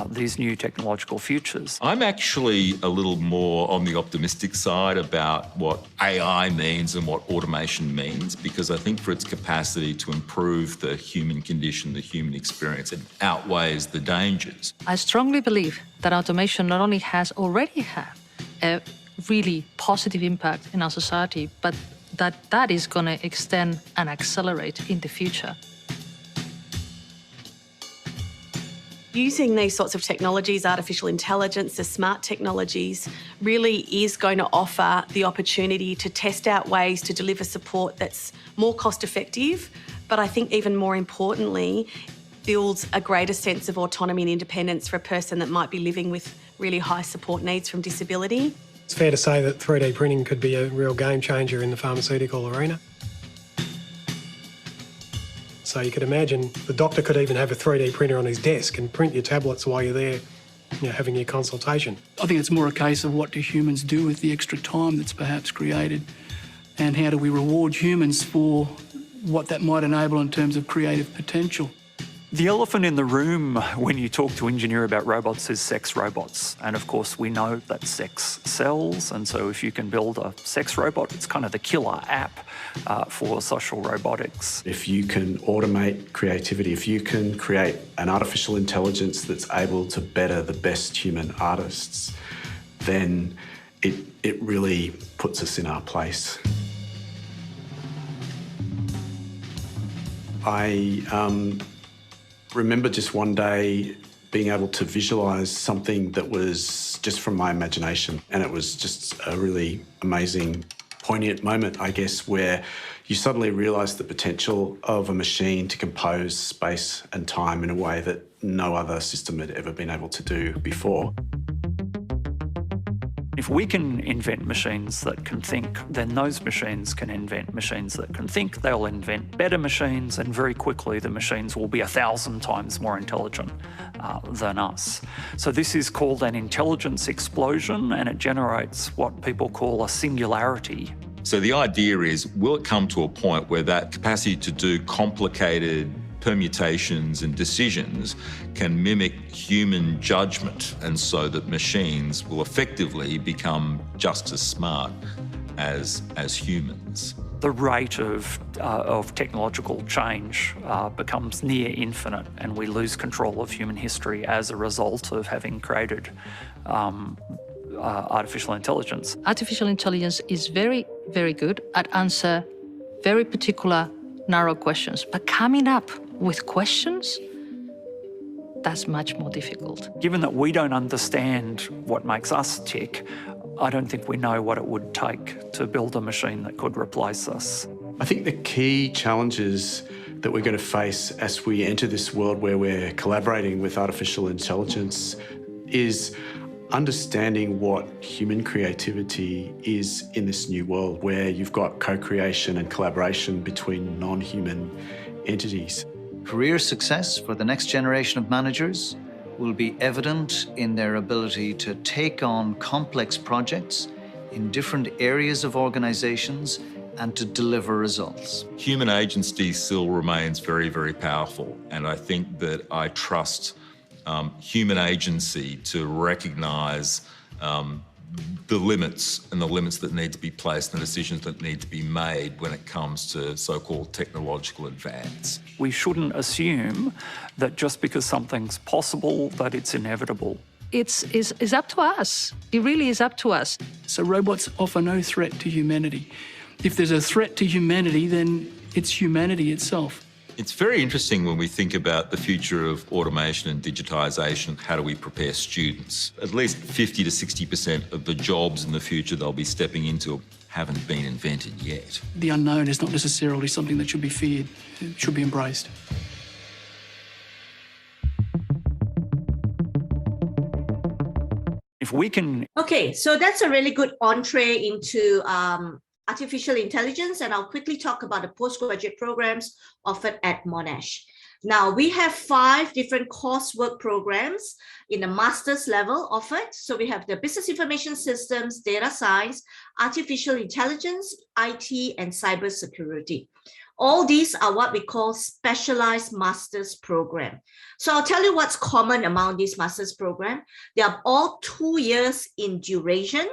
these new technological futures. I'm actually a little more on the optimistic side about what AI means and what automation means, because I think for its capacity to improve the human condition, the human experience, it outweighs the dangers. I strongly believe that automation not only has already had a really positive impact in our society, but that is going to extend and accelerate in the future. Using these sorts of technologies, artificial intelligence, the smart technologies, really is going to offer the opportunity to test out ways to deliver support that's more cost effective, but I think even more importantly, builds a greater sense of autonomy and independence for a person that might be living with really high support needs from disability. It's fair to say that 3D printing could be a real game changer in the pharmaceutical arena. So you could imagine the doctor could even have a 3D printer on his desk and print your tablets while you're there, having your consultation. I think it's more a case of what do humans do with the extra time that's perhaps created, and how do we reward humans for what that might enable in terms of creative potential. The elephant in the room when you talk to engineer about robots is sex robots. And of course, we know that sex sells. And so if you can build a sex robot, it's kind of the killer app for social robotics. If you can automate creativity, if you can create an artificial intelligence that's able to better the best human artists, then it really puts us in our place. I remember just one day being able to visualise something that was just from my imagination, and it was just a really amazing, poignant moment, I guess, where you suddenly realise the potential of a machine to compose space and time in a way that no other system had ever been able to do before. If we can invent machines that can think, then those machines can invent machines that can think. They'll invent better machines, and very quickly the machines will be 1,000 times more intelligent than us. So this is called an intelligence explosion, and it generates what people call a singularity. So the idea is, will it come to a point where that capacity to do complicated permutations and decisions can mimic human judgment, and so that machines will effectively become just as smart as humans? The rate of technological change becomes near infinite, and we lose control of human history as a result of having created artificial intelligence. Artificial intelligence is very, very good at answer very particular narrow questions, but coming up with questions, that's much more difficult. Given that we don't understand what makes us tick, I don't think we know what it would take to build a machine that could replace us. I think the key challenges that we're going to face as we enter this world where we're collaborating with artificial intelligence is understanding what human creativity is in this new world, where you've got co-creation and collaboration between non-human entities. Career success for the next generation of managers will be evident in their ability to take on complex projects in different areas of organizations and to deliver results. Human agency still remains very, very powerful, and I think that I trust human agency to recognise the limits that need to be placed and the decisions that need to be made when it comes to so-called technological advance. We shouldn't assume that just because something's possible, that it's inevitable. It's up to us. It really is up to us. So robots offer no threat to humanity. If there's a threat to humanity, then it's humanity itself. It's very interesting when we think about the future of automation and digitisation. How do we prepare students? At least 50 to 60% of the jobs in the future they'll be stepping into haven't been invented yet. The unknown is not necessarily something that should be feared. It should be embraced. If we can... Okay, so that's a really good entree into artificial intelligence, and I'll quickly talk about the postgraduate programs offered at Monash. Now, we have 5 different coursework programs in the master's level offered. So we have the business information systems, data science, artificial intelligence, IT, and cybersecurity. All these are what we call specialized master's program. So I'll tell you what's common among these master's program. They are all 2 years in duration,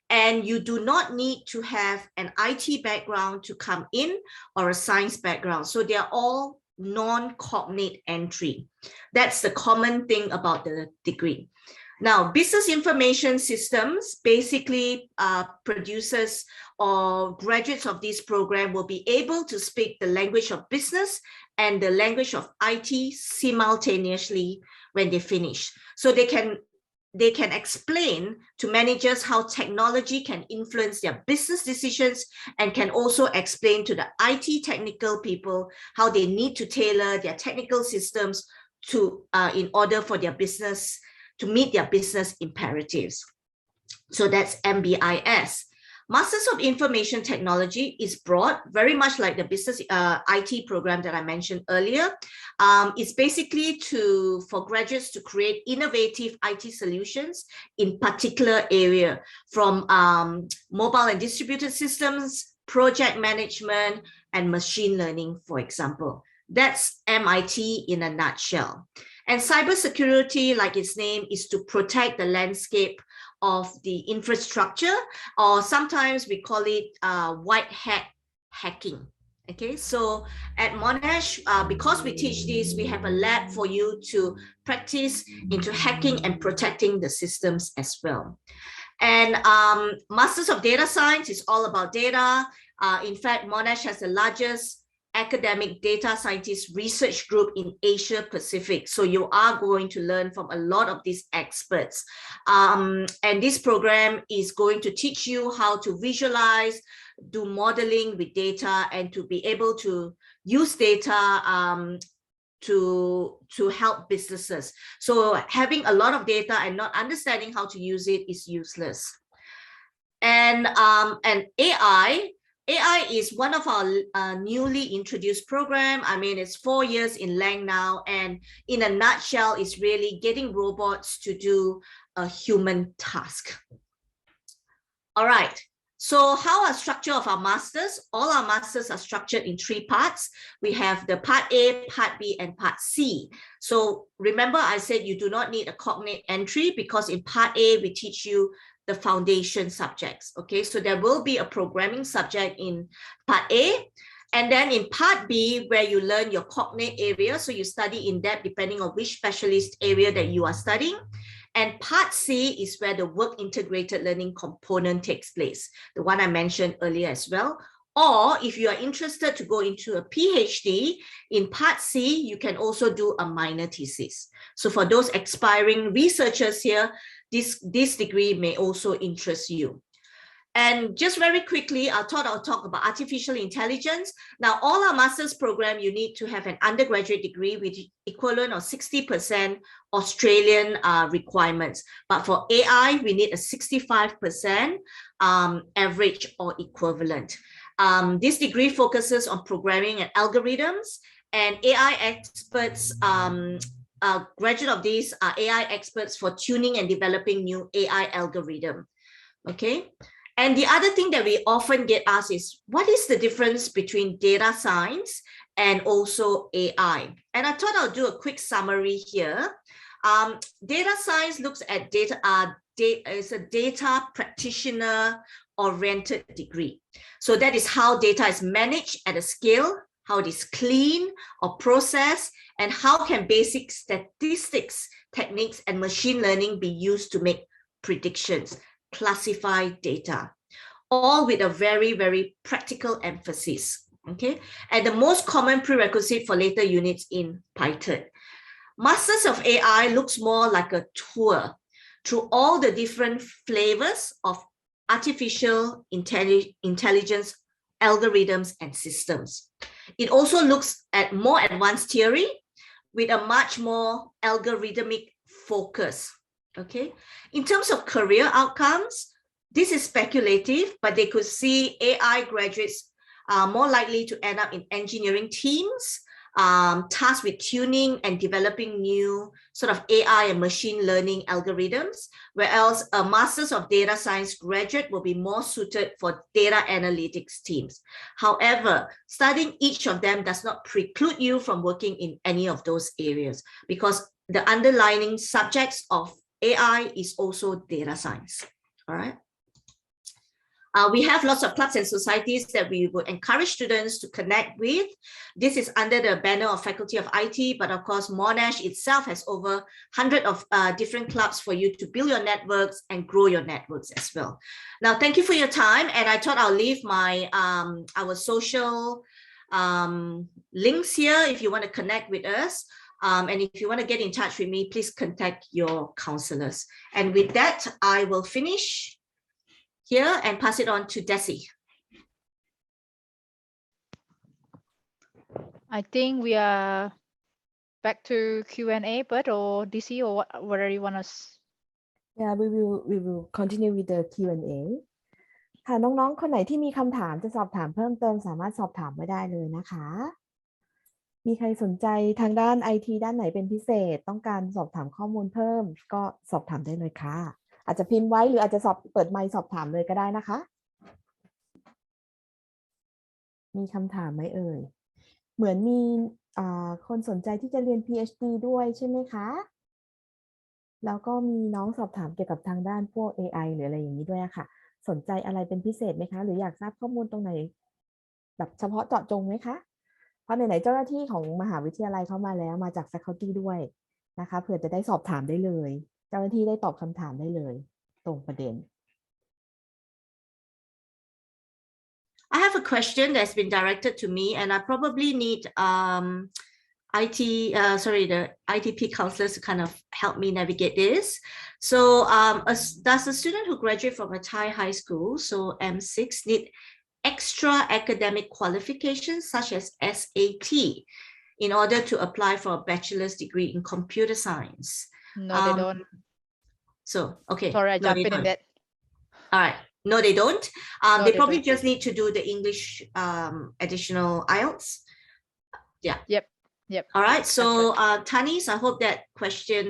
and you do not need to have an IT background to come in or a science background. So they are all non-cognate entry. That's the common thing about the degree. Now, business information systems basically producers or graduates of this program will be able to speak the language of business and the language of IT simultaneously when they finish. So they can explain to managers how technology can influence their business decisions and can also explain to the IT technical people how they need to tailor their technical systems to in order for their business to meet their business imperatives. So that's MBIS. Masters of Information Technology is broad, very much like the business IT program that I mentioned earlier. It's basically for graduates to create innovative IT solutions in particular area, from mobile and distributed systems, project management, and machine learning, for example. That's MIT in a nutshell. And cybersecurity, like its name, is to protect the landscape of the infrastructure, or sometimes we call it white hat hacking. Okay, so at Monash, because we teach this, we have a lab for you to practice into hacking and protecting the systems as well. And Masters of Data Science is all about data. In fact, Monash has the largest academic data scientist research group in Asia Pacific. So you are going to learn from a lot of these experts. And this program is going to teach you how to visualize, do modeling with data, and to be able to use data to help businesses. So having a lot of data and not understanding how to use it is useless. And AI is one of our newly introduced program. I mean, it's 4 years in length now, and in a nutshell, it's really getting robots to do a human task. All right, so how are structure of our masters? All our masters are structured in 3 parts. We have the part A, part B, and part C. So remember I said you do not need a cognate entry, because in part A, we teach you the foundation subjects. Okay, so there will be a programming subject in part A, and then in part B, where you learn your cognate area, so you study in depth depending on which specialist area that you are studying. And part C is where the work integrated learning component takes place, the one I mentioned earlier as well. Or if you are interested to go into a PhD, in part C, you can also do a minor thesis. So for those aspiring researchers here, this degree may also interest you. And just very quickly, I thought I'll talk about artificial intelligence. Now, all our master's program, you need to have an undergraduate degree with equivalent of 60% Australian requirements. But for AI, we need a 65% average or equivalent. This degree focuses on programming and algorithms, and AI experts, graduate of these are AI experts for tuning and developing new AI algorithm. Okay. And the other thing that we often get asked is, what is the difference between data science and also AI? And I thought I'll do a quick summary here. Data science looks at data, is a data practitioner oriented degree. So that is how data is managed at a scale, how it is cleaned or processed, and how can basic statistics techniques and machine learning be used to make predictions, classify data, all with a very, very practical emphasis. Okay, and the most common prerequisite for later units in Python. Masters of AI looks more like a tour through all the different flavors of artificial intelligence algorithms and systems. It also looks at more advanced theory with a much more algorithmic focus. Okay, in terms of career outcomes, this is speculative, but they could see AI graduates are more likely to end up in engineering teams, tasked with tuning and developing new sort of AI and machine learning algorithms, whereas a Masters of Data Science graduate will be more suited for data analytics teams. However, studying each of them does not preclude you from working in any of those areas, because the underlying subjects of AI is also data science. All right. We have lots of clubs and societies that we would encourage students to connect with. This is under the banner of Faculty of IT, but of course, Monash itself has over 100 of different clubs for you to build your networks and grow your networks as well. Now, thank you for your time. And I thought I'll leave my our social links here if you want to connect with us. And if you want to get in touch with me, please contact your counselors. And with that, I will finish here and pass it on to Desi. I think we are back to Q&A, but or DC or whatever you want us. Yeah, we will continue with the Q&A ค่ะน้องๆคนไหนที่มีคำถามจะสอบถามเพิ่มเติมสามารถสอบถามไว้ได้เลยนะคะมีใครสนใจทางด้าน IT ด้านไหนเป็นพิเศษต้องการสอบถามข้อมูลเพิ่มก็สอบถามได้เลยค่ะอาจจะพิมพ์ไว้หรืออาจจะเปิดไมค์สอบถามเลยก็ได้นะคะมีคำถามไหมเอ่ยเหมือนมีคนสนใจที่จะเรียน PhD ด้วยใช่ไหมคะแล้วก็มีน้องสอบถามเกี่ยวกับทางด้านพวก AI หรืออะไรอย่างนี้ด้วยค่ะสนใจอะไรเป็นพิเศษไหมคะหรืออยากทราบข้อมูลตรงไหนแบบเฉพาะเจาะจงไหมคะเพราะไหนๆเจ้าหน้าที่ของมหาวิทยาลัยเข้ามาแล้วมาจาก Faculty ด้วยนะคะเผื่อจะได้สอบถามได้เลยเจ้าหน้าที่ได้ตอบคำถามได้เลยตรงประเด็น I have a question that's been directed to me, and I probably need the ITP counselors to kind of help me navigate this. So does a student who graduates from a Thai high school, so M6, need extra academic qualifications such as SAT in order to apply for a bachelor's degree in computer science? No, they don't. So, okay. Sorry, I no, jumped in that. All right. No, they don't. No, they they probably don't. just need to do the English additional IELTS. Yeah. Yep. All right. So, Tanis, I hope that question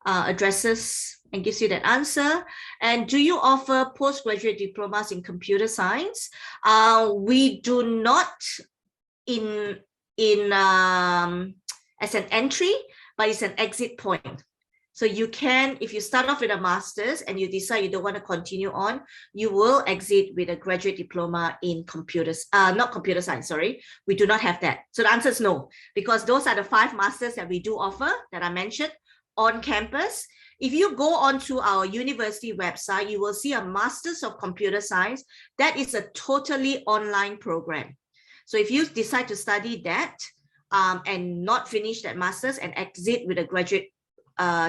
addresses and gives you that answer. And do you offer postgraduate diplomas in computer science? We do not as an entry, but it's an exit point. So you can, if you start off with a master's and you decide you don't want to continue on, you will exit with a graduate diploma in not computer science, sorry. We do not have that. So the answer is no, because those are the 5 masters that we do offer that I mentioned on campus. If you go onto our university website, you will see a Master's of Computer Science. That is a totally online program. So if you decide to study that and not finish that master's and exit with a graduate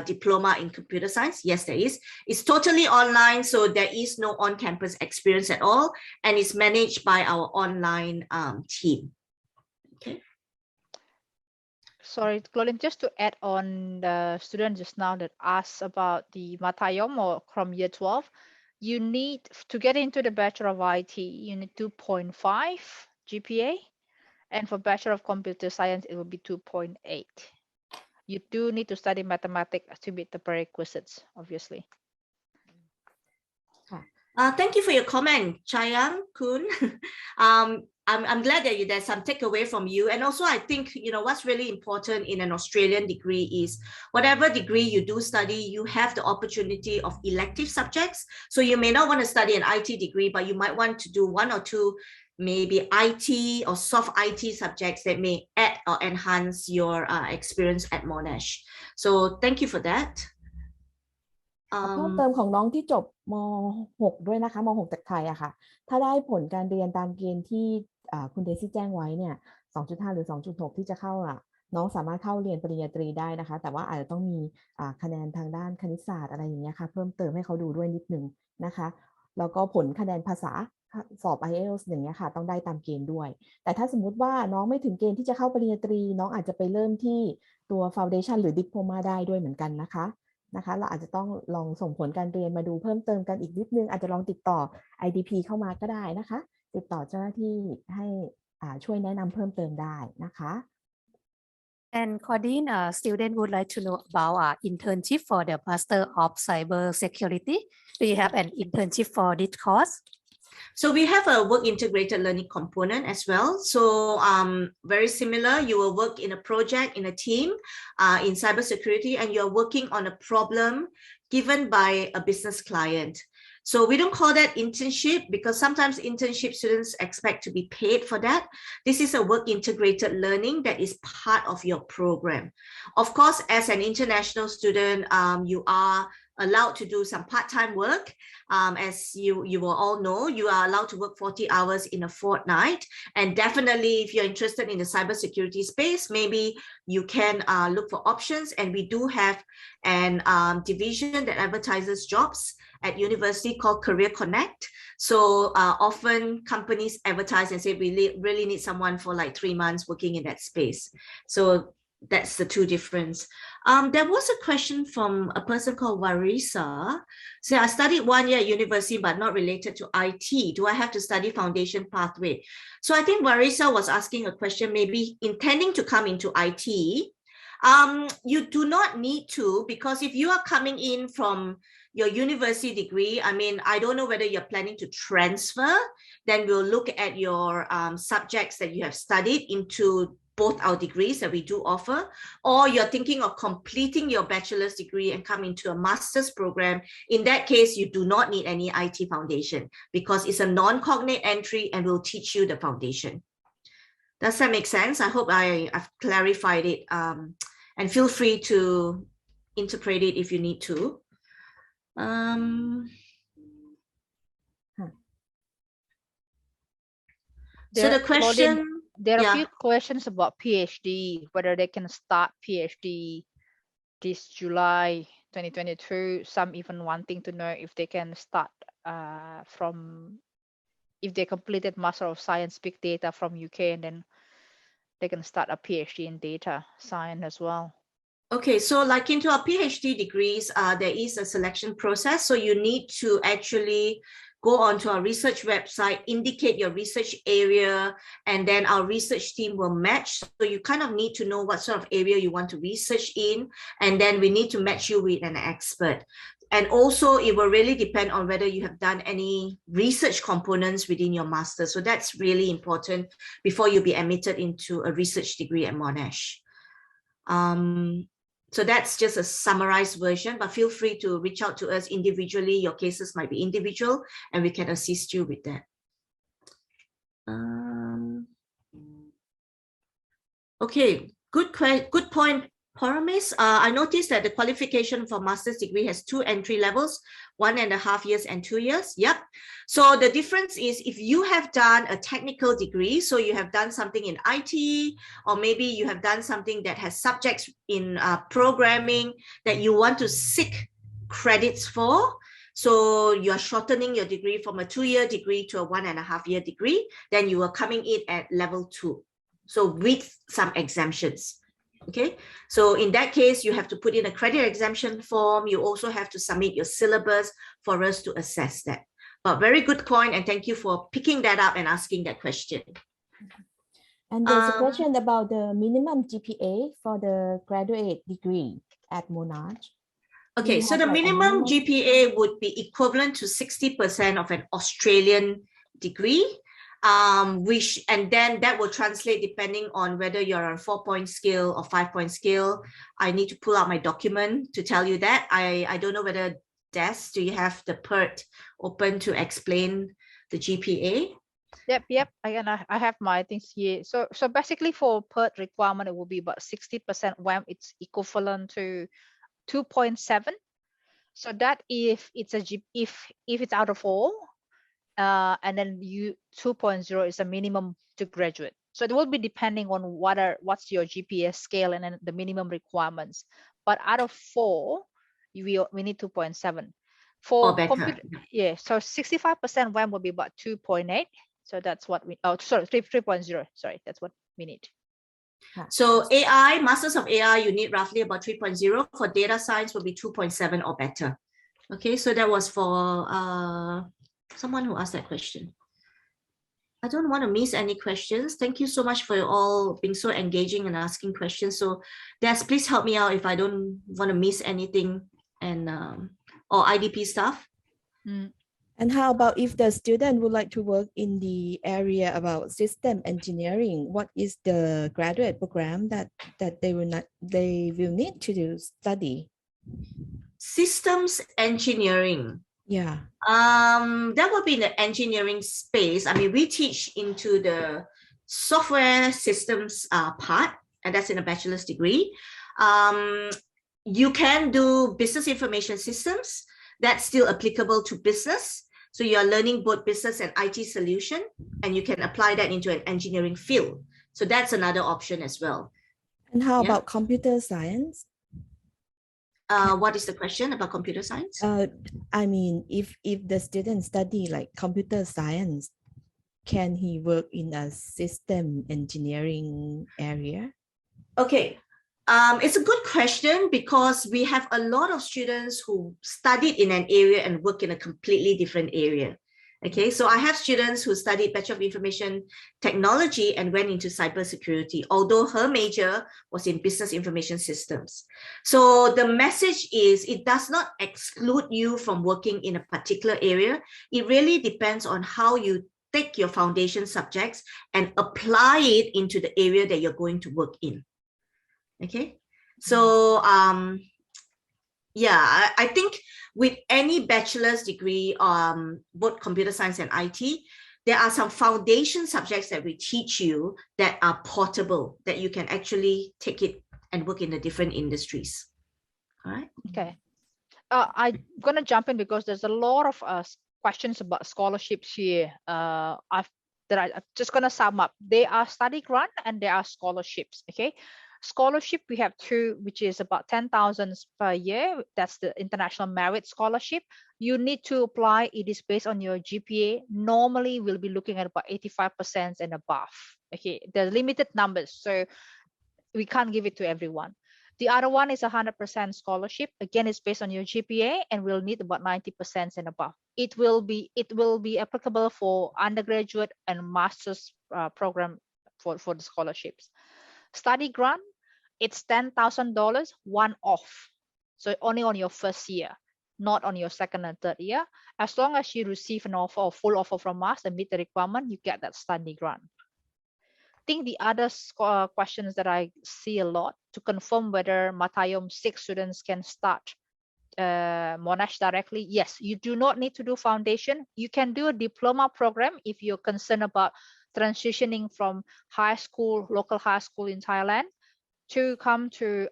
diploma in computer science, yes, there is. It's totally online, so there is no on-campus experience at all, and it's managed by our online team. Okay. Sorry, Claudine, just to add on the student just now that asked about the Matayom or from year 12, you need to get into the Bachelor of IT, you need 2.5 GPA, and for Bachelor of Computer Science, it will be 2.8. You do need to study mathematics to meet the prerequisites, obviously. Thank you for your comment, Chayang Kun. I'm glad that there's some takeaway from you. And also, I think, what's really important in an Australian degree is whatever degree you do study, you have the opportunity of elective subjects. So you may not want to study an IT degree, but you might want to do 1 or 2 maybe IT or soft IT subjects that may add or enhance your experience at Monash. So thank you for that. เพิ่มเติมของน้องที่จบม.6 ด้วยนะคะม.6 จากไทยอะค่ะถ้าได้ผลการเรียนตามเกณฑ์ที่คุณเดซี่แจ้งไว้เนี่ย 2.5 หรือ 2.6 ที่จะเข้าน้องสามารถเข้าเรียนปริญญาตรีได้นะคะแต่ว่าอาจจะต้องมีคะแนนทางด้านคณิตศาสตร์อะไรอย่างเงี้ยค่ะเพิ่มเติมให้เขาดูด้วยนิดนึงนะคะแล้วก็ผลคะแนนภาษาสอบ IELTS อย่างเงี้ยค่ะต้องได้ตามเกณฑ์ด้วยแต่ถ้าสมมุติว่าน้องไม่ถึงเกณฑ์ที่จะเข้าปริญญาตรีน้องอาจจะไปเริ่มที่ตัว Foundation หรือ Diploma ได้ด้วยเหมือนกันนะคะเราอาจจะต้องลองส่งผลการเรียนมาดูเพิ่มเติมกันอีกนิดนึงอาจจะลองติดต่อ IDP เข้ามาก็ได้นะคะติดต่อเจ้าหน้าที่ให้ช่วยแนะนำเพิ่มเติมได้นะคะ And Claudine, student would like to know about internship for the Master of Cyber Security. Do you have an internship for this course? So we have a work integrated learning component as well. So very similar, you will work in a project, in a team, in cybersecurity, and you're working on a problem given by a business client. So we don't call that internship because sometimes internship students expect to be paid for that. This is a work integrated learning that is part of your program. Of course, as an international student, you are allowed to do some part-time work. As you will all know, you are allowed to work 40 hours in a fortnight. And definitely, if you're interested in the cybersecurity space, maybe you can look for options. And we do have an division that advertises jobs at university called Career Connect. So often companies advertise and say, we really need someone for like 3 months working in that space. So that's the two difference. There was a question from a person called Warisa. So I studied 1 year at university, but not related to IT. Do I have to study foundation pathway? So I think Warisa was asking a question, maybe intending to come into IT. You do not need to, because if you are coming in from your university degree, I mean, I don't know whether you're planning to transfer, then we'll look at your subjects that you have studied into both our degrees that we do offer, or you're thinking of completing your bachelor's degree and come into a master's program. In that case, you do not need any IT foundation because it's a non-cognate entry and will teach you the foundation. Does that make sense? I hope I've clarified it, and feel free to interpret it if you need to. So the question... There are a few questions about PhD, whether they can start PhD this July 2022. Some even wanting to know if they can start if they completed Master of Science Big Data from UK, and then they can start a PhD in data science as well. Okay, so like into our PhD degrees, there is a selection process. So you need to actually go onto our research website, indicate your research area, and then our research team will match. So you kind of need to know what sort of area you want to research in, and then we need to match you with an expert. And also it will really depend on whether you have done any research components within your master. So that's really important before you be admitted into a research degree at Monash. So that's just a summarized version, but feel free to reach out to us individually. Your cases might be individual and we can assist you with that. Okay, good point, Paramis. I noticed that the qualification for master's degree has 2 entry levels, 1.5 years and 2 years. Yep. So the difference is if you have done a technical degree, so you have done something in IT, or maybe you have done something that has subjects in programming that you want to seek credits for. So you're shortening your degree from a 2-year degree to a 1.5-year degree, then you are coming in at level 2. So with some exemptions. Okay, so in that case, you have to put in a credit exemption form. You also have to submit your syllabus for us to assess that. But very good point, and thank you for picking that up and asking that question. And there's a question about the minimum GPA for the graduate degree at Monash. Okay, so the minimum GPA would be equivalent to 60% of an Australian degree. And then that will translate depending on whether you're on 4-point scale or 5-point scale. I need to pull out my document to tell you that. I don't know whether Des, do you have the PERT open to explain the GPA? Yep. I have my things here. So basically for PERT requirement, it will be about 60% WAM. It's equivalent to 2.7. So that if it's if it's out of 4. And then 2.0 is a minimum to graduate. So it will be depending on what's your GPA scale and then the minimum requirements. But out of 4, we need 2.7. For computer, yeah. So 65% WAM will be about 2.8. So that's what we 3.0. Sorry, that's what we need. So AI, Masters of AI, you need roughly about 3.0. For data science will be 2.7 or better. Okay, so that was for someone who asked that question. I don't want to miss any questions. Thank you so much for you all being so engaging and asking questions. So Des, please help me out if I don't want to miss anything and or IDP stuff. And how about if the student would like to work in the area about system engineering? What is the graduate program that they will need to study? Systems engineering. Yeah. That would be in the engineering space. I mean, we teach into the software systems part, and that's in a bachelor's degree. You can do business information systems. That's still applicable to business. So you are learning both business and IT solution, and you can apply that into an engineering field. So that's another option as well. And how about computer science? What is the question about computer science? I mean, if the student study like computer science, can he work in a system engineering area? Okay, it's a good question because we have a lot of students who studied in an area and work in a completely different area. Okay, so I have students who studied Bachelor of Information Technology and went into cybersecurity, although her major was in business information systems. So the message is it does not exclude you from working in a particular area. It really depends on how you take your foundation subjects and apply it into the area that you're going to work in. Okay, so yeah, I think with any bachelor's degree, both computer science and IT, there are some foundation subjects that we teach you that are portable, that you can actually take it and work in the different industries. All right. Okay. I'm going to jump in because there's a lot of questions about scholarships here. I'm just going to sum up. They are study grant and they are scholarships. Okay. Scholarship, we have two, which is about 10,000 per year. That's the International Merit Scholarship. You need to apply. It is based on your GPA. Normally, we'll be looking at about 85% and above. Okay, there's limited numbers, so we can't give it to everyone. The other one is 100% scholarship. Again, it's based on your GPA, and we'll need about 90% and above. It will be applicable for undergraduate and master's program for the scholarships. Study grant, it's $10,000 one-off. So only on your first year, not on your second and third year. As long as you receive an offer or full offer from us and meet the requirement, you get that study grant. I think the other questions that I see a lot to confirm whether Matayom 6 students can start Monash directly. Yes, you do not need to do foundation. You can do a diploma program if you're concerned about transitioning from high school, local high school in Thailand to come to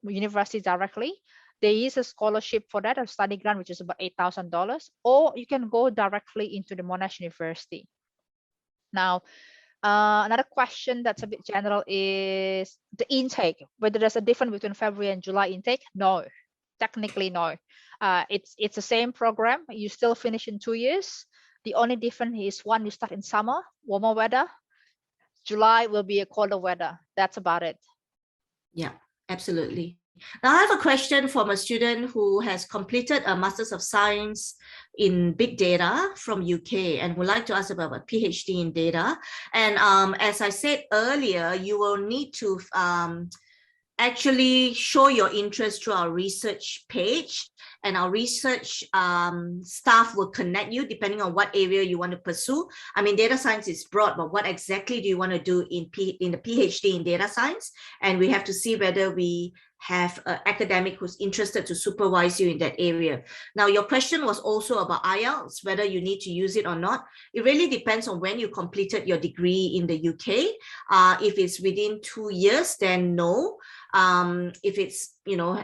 university directly. There is a scholarship for that, a study grant, which is about $8,000, or you can go directly into the Monash University. Now, another question that's a bit general is the intake, whether there's a difference between February and July intake. No, technically no. It's the same program. You still finish in 2 years. The only difference is one, you start in summer, warmer weather. July will be a colder weather. That's about it. Yeah, absolutely. Now I have a question from a student who has completed a Masters of Science in Big Data from UK and would like to ask about a PhD in data. And as I said earlier, you will need to actually show your interest through our research page, and our research staff will connect you depending on what area you want to pursue. I mean, data science is broad, but what exactly do you want to do in the PhD in data science? And we have to see whether we have an academic who's interested to supervise you in that area. Now, your question was also about IELTS, whether you need to use it or not. It really depends on when you completed your degree in the UK. If it's within 2 years, then no. If it's,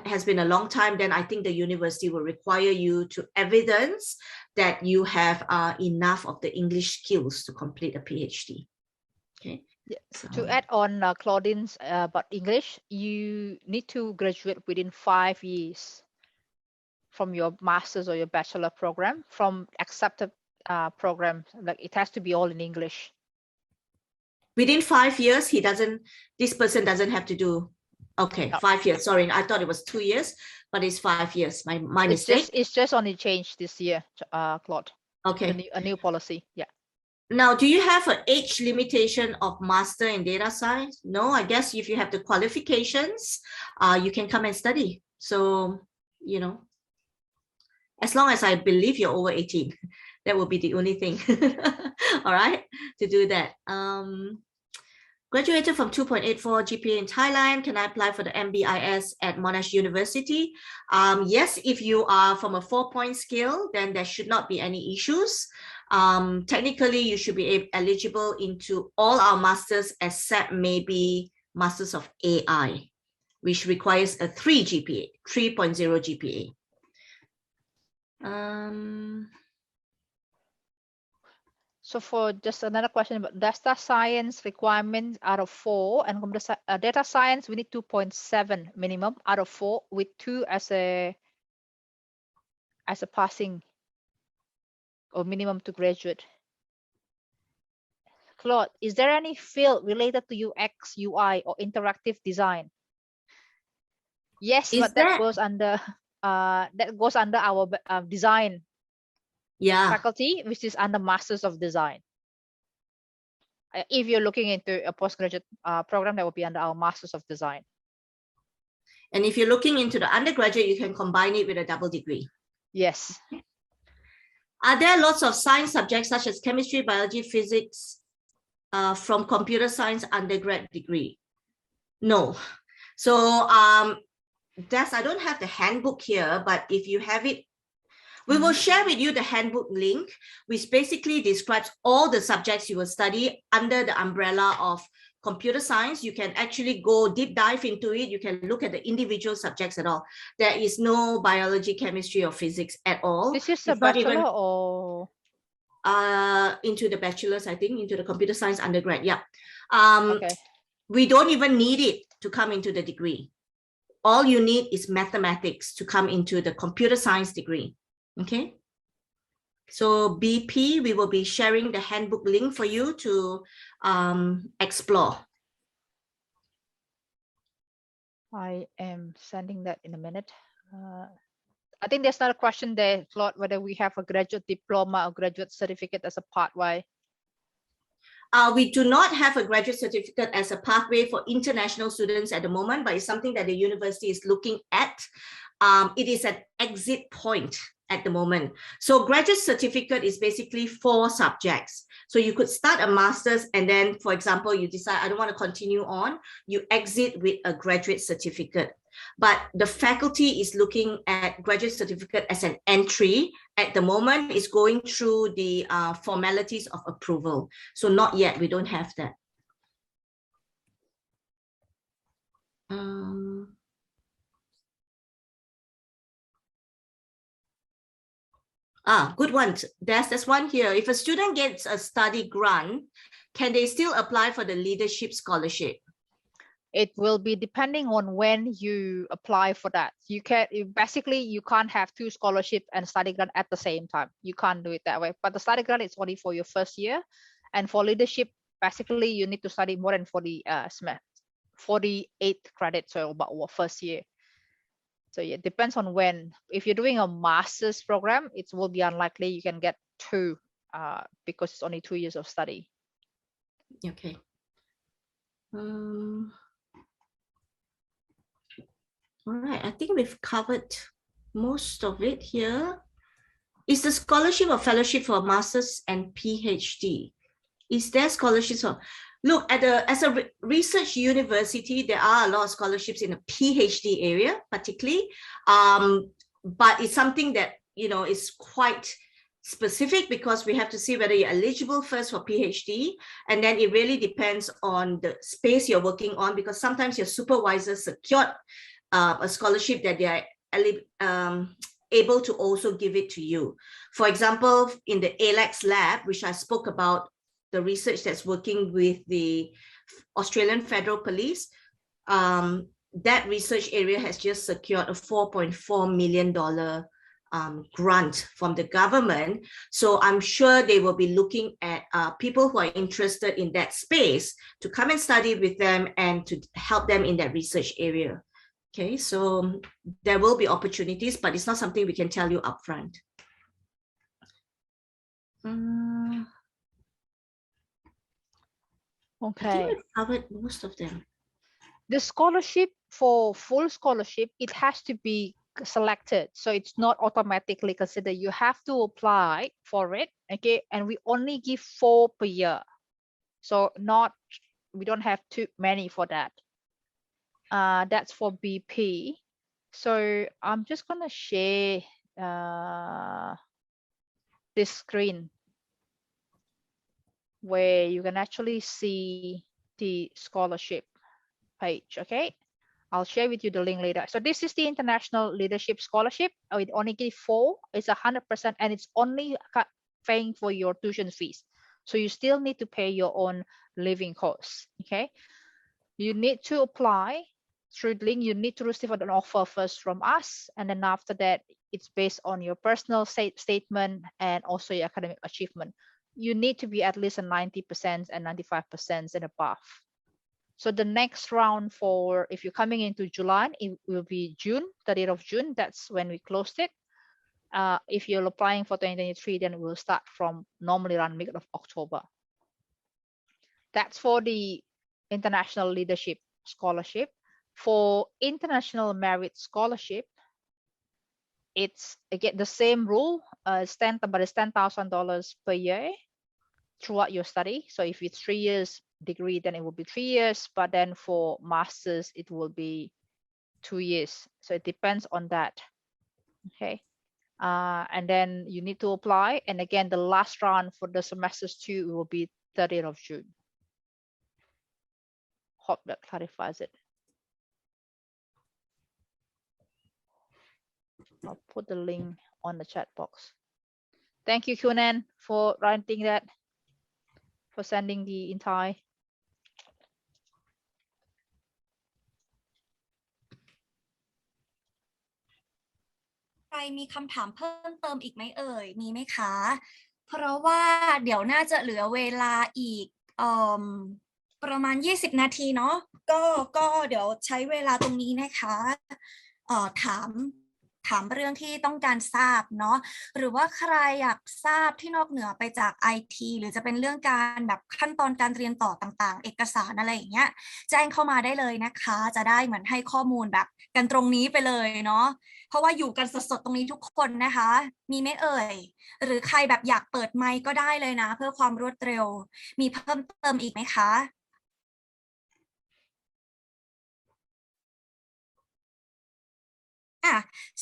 has been a long time, then I think the university will require you to evidence that you have enough of the English skills to complete a PhD. Okay. Yeah. So, to add on Claudine's about English, you need to graduate within 5 years from your master's or your bachelor program from accepted program. Like it has to be all in English. Within 5 years, this person doesn't have to do. Okay, no. 5 years. Sorry, I thought it was 2 years, but it's 5 years. My mistake. It's just only changed this year, Claude. Okay. A new policy. Yeah. Now, do you have an age limitation of master in data science? No, I guess if you have the qualifications, you can come and study. So, as long as I believe you're over 18, that will be the only thing. All right, to do that. Graduated from 2.84 GPA in Thailand. Can I apply for the MBIS at Monash University? Yes, if you are from a 4-point scale, then there should not be any issues. Technically, you should be eligible into all our masters except maybe Masters of AI, which requires a 3 GPA, 3.0 GPA. So for just another question about data science requirements out of 4 and data science, we need 2.7 minimum out of 4 with 2 as a passing or minimum to graduate. Claude, is there any field related to UX, UI or interactive design? Yes, but that goes under our design faculty, which is under Masters of Design. If you're looking into a postgraduate program, that will be under our Masters of Design. And if you're looking into the undergraduate, you can combine it with a double degree. Yes. Are there lots of science subjects such as chemistry, biology, physics from computer science undergrad degree? No. So Des, I don't have the handbook here, but if you have it, we will share with you the handbook link, which basically describes all the subjects you will study under the umbrella of computer science. You can actually go deep dive into it. You can look at the individual subjects at all. There is no biology, chemistry, or physics at all. This is a bachelor or? Into the bachelor's, I think, into the computer science undergrad. Yeah. Okay. We don't even need it to come into the degree. All you need is mathematics to come into the computer science degree. Okay. So BP, we will be sharing the handbook link for you to explore. I am sending that in a minute. I think there's not a question there, Claude, whether we have a graduate diploma or graduate certificate as a pathway. We do not have a graduate certificate as a pathway for international students at the moment, but it's something that the university is looking at. It is an exit point at the moment. So graduate certificate is basically 4 subjects. So you could start a master's and then, for example, you decide, I don't want to continue on, you exit with a graduate certificate. But the faculty is looking at graduate certificate as an entry. At the moment, it's going through the formalities of approval. So not yet, we don't have that. Good one. There's one here. If a student gets a study grant, can they still apply for the leadership scholarship? It will be depending on when you apply for that. You can't have 2 scholarships and study grant at the same time. You can't do it that way. But the study grant is only for your first year, and for leadership, basically you need to study more than 48 credits, so about first year. So yeah, it depends on when. If you're doing a master's program, it will be unlikely you can get 2 because it's only 2 years of study. Okay. All right, I think we've covered most of it here. Is the scholarship or fellowship for master's and PhD? Is there scholarships for? Look, as a research university, there are a lot of scholarships in the PhD area, particularly, but it's something that, is quite specific because we have to see whether you're eligible first for PhD, and then it really depends on the space you're working on, because sometimes your supervisor secured a scholarship that they are able to also give it to you. For example, in the ALEX lab, which I spoke about, the research that's working with the Australian Federal Police, that research area has just secured a $4.4 million grant from the government. So I'm sure they will be looking at people who are interested in that space to come and study with them and to help them in that research area. Okay, so there will be opportunities, but it's not something we can tell you upfront. Okay. I think we've covered most of them. The scholarship, for full scholarship, it has to be selected. So it's not automatically considered. You have to apply for it, okay? And we only give 4 per year. So not we don't have too many for that. That's for BP. So I'm just gonna share this screen where you can actually see the scholarship page. Okay, I'll share with you the link later. So this is the International Leadership Scholarship. It only gives 4. It's 100%, and it's only paying for your tuition fees. So you still need to pay your own living costs. Okay, you need to apply through the link. You need to receive an offer first from us, and then after that, it's based on your personal statement and also your academic achievement. You need to be at least a 90% and 95% and above. So the next round for, if you're coming into July, it will be June, 30th of June. That's when we closed it. If you're applying for 2023, then we'll start from normally around mid of October. That's for the International Leadership Scholarship. For International Merit Scholarship, it's again the same rule. It's $10,000 per year throughout your study. So if it's 3 years degree, then it will be 3 years. But then for masters, it will be 2 years. So it depends on that. Okay. And then you need to apply. And again, the last round for the semesters 2 will be 30th of June. Hope that clarifies it. I'll put the link on the chat box. Thank you, Kunan, for writing that, for sending the entire. ใครมีคำถามเพิ่มเติมอีกไหมเอ่ยมีไหมคะเพราะว่าเดี๋ยวน่าจะเหลือเวลาอีกประมาณ20นาทีเนาะก็เดี๋ยวใช้เวลาตรงนี้นะคะถามเรื่องที่ต้องการทราบเนาะหรือว่าใครอยากทราบที่นอกเหนือไปจาก IT หรือจะเป็นเรื่องการแบบขั้นตอนการเรียนต่อต่างๆเอกสารอะไรอย่างเงี้ยแจ้งเข้ามาได้เลยนะคะจะได้เหมือนให้ข้อมูลแบบกันตรงนี้ไปเลยเนาะเพราะว่าอยู่กันสดๆตรงนี้ทุกคนนะคะมีไหมเอ่ยหรือใครแบบอยากเปิดไมค์ก็ได้เลยนะเพื่อความรวดเร็วมีเพิ่มเติมอีกไหมคะ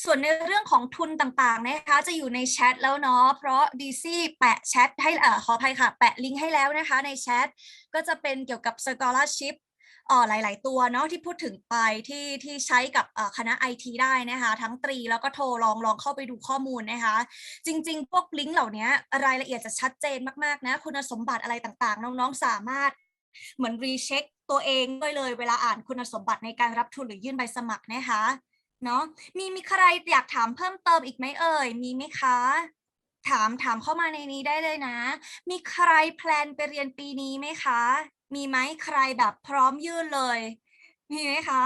ส่วนในเรื่องของทุนต่างๆนะคะจะอยู่ในแชทแล้วเนาะเพราะดีซี่แปะแชทให้ขออภัยค่ะแปะลิงก์ให้แล้วนะคะในแชทก็จะเป็นเกี่ยวกับ scholarship หลายๆตัวเนาะที่พูดถึงไปที่ใช้กับคณะ IT ได้นะคะทั้งตรีแล้วก็โทรลองเข้าไปดูข้อมูลนะคะจริงๆพวกลิงก์เหล่านี้รายละเอียดจะชัดเจนมากๆนะคุณสมบัติอะไรต่างๆน้องๆสามารถเหมือนรีเช็คตัวเองได้เลยเวลาอ่านคุณสมบัติในการรับทุนหรือยื่นใบสมัครนะคะเนาะมีใครอยากถามเพิ่มเติมอีกไหมเอ่ยมีไหมคะถามเข้ามาในนี้ได้เลยนะมีใครแพลนไปเรียนปีนี้ไหมคะมีไหมใครแบบพร้อมยื่นเลยมีไหมคะ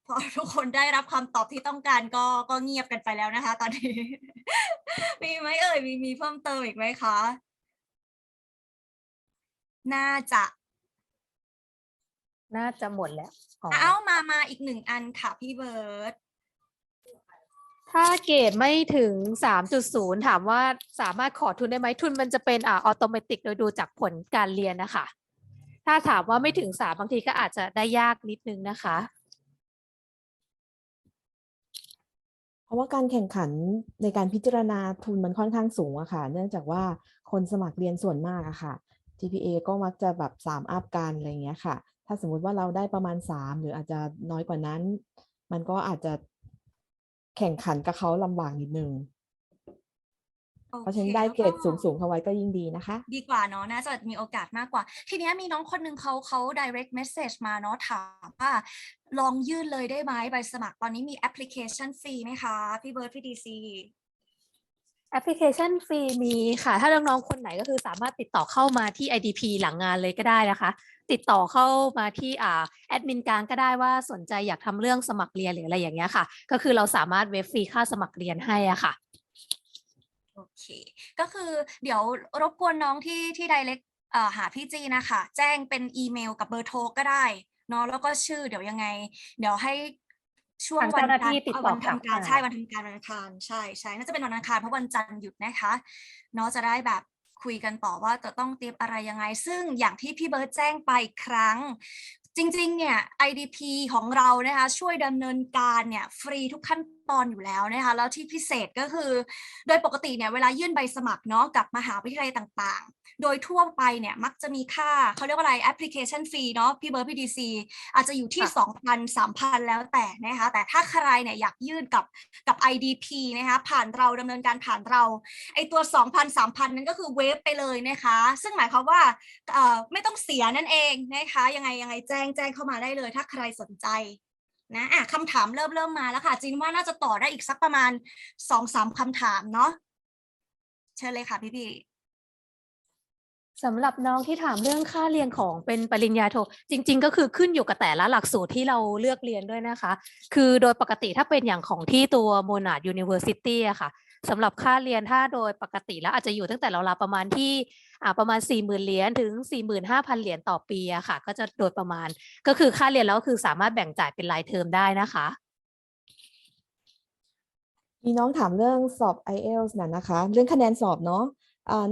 พอทุกคนได้รับคำตอบที่ต้องการก็เงียบกันไปแล้วนะคะตอนนี้ มีไหมเอ่ยมีเพิ่มเติมอีกไหมคะน่าจะหมดแล้วมาอีก1อันค่ะพี่เบิร์ตถ้าเกรดไม่ถึง 3.0 ถามว่าสามารถขอทุนได้ไหมทุนมันจะเป็นออโตเมติกโดยดูจากผลการเรียนนะคะถ้าถามว่าไม่ถึง3บางทีก็อาจจะได้ยากนิดนึงนะคะเพราะว่าการแข่งขันในการพิจารณาทุนมันค่อนข้างสูงอะค่ะเนื่องจากว่าคนสมัครเรียนส่วนมากอะค่ะ GPA ก็มักจะแบบ3อัพกันอะไรอย่างเงี้ยค่ะถ้าสมมุติว่าเราได้ประมาณ3หรืออาจจะน้อยกว่านั้นมันก็อาจจะแข่งขันกับเขาลำบากนิดนึงเพราะฉะนั้นได้เกรดสูงเข้าไว้ก็ยิ่งดีนะคะดีกว่าเนาะน่าจะมีโอกาสมากกว่าทีนี้มีน้องคนนึงเขา direct message มาเนาะถามว่าลองยื่นเลยได้ไหมใบสมัครตอนนี้มีแอปพลิเคชันฟรีไหมคะพี่เบิร์ดพี่ดีซีแอปพลิเคชันฟรีมีค่ะถ้าน้องๆคนไหนก็คือสามารถติดต่อเข้ามาที่ IDP หลังงานเลยก็ได้นะคะติดต่อเข้ามาที่แอดมินกลางก็ได้ว่าสนใจอยากทำเรื่องสมัครเรียนหรืออะไรอย่างเงี้ยค่ะก็คือเราสามารถเว็บฟรีค่าสมัครเรียนให้อะค่ะโอเคก็คือเดี๋ยวรบกวนน้องที่ direct หาพี่จีนะคะแจ้งเป็นอีเมลกับเบอร์โทรก็ได้เนาะแล้วก็ชื่อเดี๋ยวยังไงเดี๋ยวให้ช่วงวันทำการใช่วันทำการวันอังคารใช่น่าจะเป็นวันอังคารเพราะวันจันทร์หยุดนะคะเนาะจะได้แบบ คุยกันต่อว่าจะต้องเตรียมอะไรยังไงซึ่งอย่างที่พี่เบิร์ตแจ้งไปครั้งจริงๆเนี่ย IDP ของเรานะคะช่วยดำเนินการเนี่ยฟรีทุกขั้นตอนอยู่แล้วนะคะแล้วที่พิเศษก็คือโดยปกติเนี่ยเวลายื่นใบสมัครเนาะกับมหาวิทยาลัยต่างๆโดยทั่วไปเนี่ยมักจะมีค่าเขาเรียกว่าอะไรแอปพลิเคชันฟรีเนาะพี่เบิร์ตพี่ดีซีอาจจะอยู่ที่ 2,000 3,000 แล้วแต่นะคะแต่ถ้าใครเนี่ยอยากยื่นกับ IDP นะคะผ่านเราดำเนินการผ่านเราไอตัว 2,000 3,000 นั้นก็คือเวฟไปเลยนะคะซึ่งหมายความว่าไม่ต้องเสียนั่นเองนะคะยังไงแจ้งเข้ามาได้เลยถ้าใครสนใจนะคำถามเริ่มมาแล้วค่ะจินว่าน่าจะต่อได้อีกสักประมาณ 2-3 คำถามเนาะเชิญเลยค่ะพี่สำหรับน้องที่ถามเรื่องค่าเรียนของเป็นปริญญาโทจริงๆก็คือขึ้นอยู่กับแต่ละหลักสูตรที่เราเลือกเรียนด้วยนะคะคือโดยปกติถ้าเป็นอย่างของที่ตัว Monash University อะค่ะสำหรับค่าเรียนถ้าโดยปกติแล้วอาจจะอยู่ตั้งแต่เราประมาณที่ประมาณ 40,000 เหรียญถึง 45,000 เหรียญต่อปีอะค่ะก็จะโดยประมาณก็คือค่าเรียนแล้วคือสามารถแบ่งจ่ายเป็นรายเทอมได้นะคะมีน้องถามเรื่องสอบ IELTS นะคะเรื่องคะแนนสอบเนาะ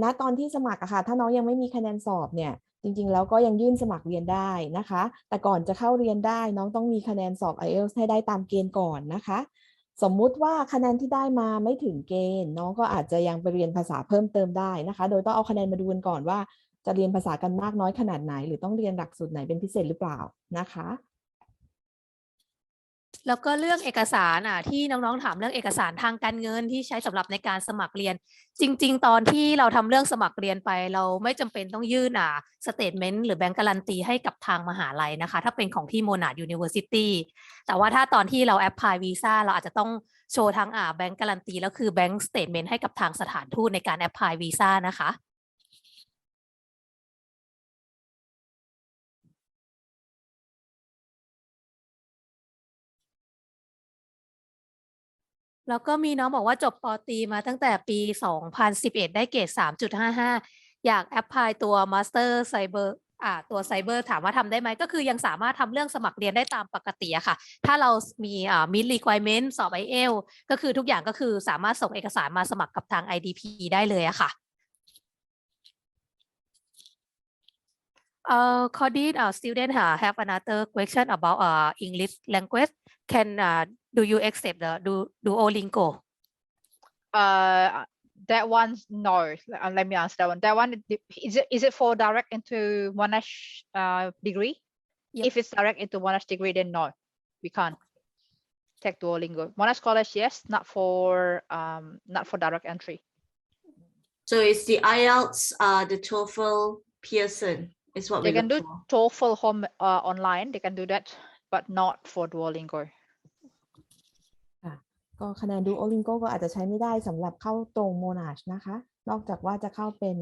ณตอนที่สมัครอะค่ะถ้าน้องยังไม่มีคะแนนสอบเนี่ยจริงๆแล้วก็ยังยื่นสมัครเรียนได้นะคะแต่ก่อนจะเข้าเรียนได้น้องต้องมีคะแนนสอบ IELTS ให้ได้ตามเกณฑ์ก่อนนะคะสมมุติว่าคะแนนที่ได้มาไม่ถึงเกณฑ์น้องก็อาจจะยังไปเรียนภาษาเพิ่มเติมได้นะคะโดยต้องเอาคะแนนมาดูกันก่อนว่าจะเรียนภาษากันมากน้อยขนาดไหนหรือต้องเรียนหลักสูตรไหนเป็นพิเศษหรือเปล่านะคะแล้วก็เรื่องเอกสารที่น้องๆถามเรื่องเอกสารทางการเงินที่ใช้สำหรับในการสมัครเรียนจริงๆตอนที่เราทำเรื่องสมัครเรียนไปเราไม่จำเป็นต้องยื่นสเตทเมนต์หรือแบงก์การันตีให้กับทางมหาลัยนะคะถ้าเป็นของที่ Monash University แต่ว่าถ้าตอนที่เราแอปพลายวีซ่าเราอาจจะต้องโชว์ทั้งแบงก์การันตีแล้วคือแบงก์สเตทเมนต์ให้กับทางสถานทูตในการแอปพลายวีซ่านะคะแล้วก็มีน้องบอกว่าจบปตรีมาตั้งแต่ปี 2011 ได้เกรด 3.55 อยากแอปพลายตัว Master Cyber ตัวไซเบอร์ถามว่าทำได้ไหมก็คือยังสามารถทำเรื่องสมัครเรียนได้ตามปกติอะค่ะถ้าเรามีmeet requirement สอบ IELTS ก็คือทุกอย่างก็คือสามารถส่งเอกสารมาสมัครกับทาง IDP ได้เลยอะค่ะ Codit student have another question about English language. Can do you accept the Duolingo? That one, no. Let me answer that one. That one, is it for direct into Monash degree? Yep. If it's direct into Monash degree, then no, we can't take Duolingo. Monash College, yes, not for direct entry. So it's the IELTS, the TOEFL, Pearson is what They we can look do for. TOEFL home online. They can do that, but not for Duolingo. ก็คะแนน Duolingo ก็อาจจะใช้ไม่ได้สำหรับเข้าตรง Monash นะคะนอกจากว่าจะเข้าเป็น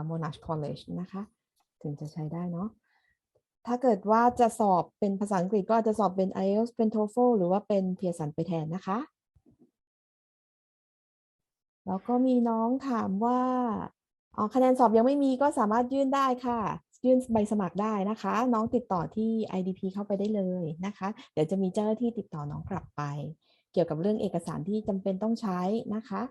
Monash College นะคะถึงจะใช้ได้เนาะถ้าเกิดว่าจะสอบเป็นภาษาอังกฤษก็อาจจะสอบเป็น IELTS เป็น TOEFL หรือว่าเป็น Pearson ไปแทนนะคะแล้วก็มีน้องถามว่าคะแนนสอบยังไม่มีก็สามารถยื่นได้ค่ะยื่นใบสมัครได้นะคะน้องติดต่อที่ IDP เข้าไปได้เลยนะคะเดี๋ยวจะมีเจ้าหน้าที่ติดต่อน้องกลับไปเกี่ยวกับเรื่องเอกสารที่จำเป็นต้องใช้นะคะ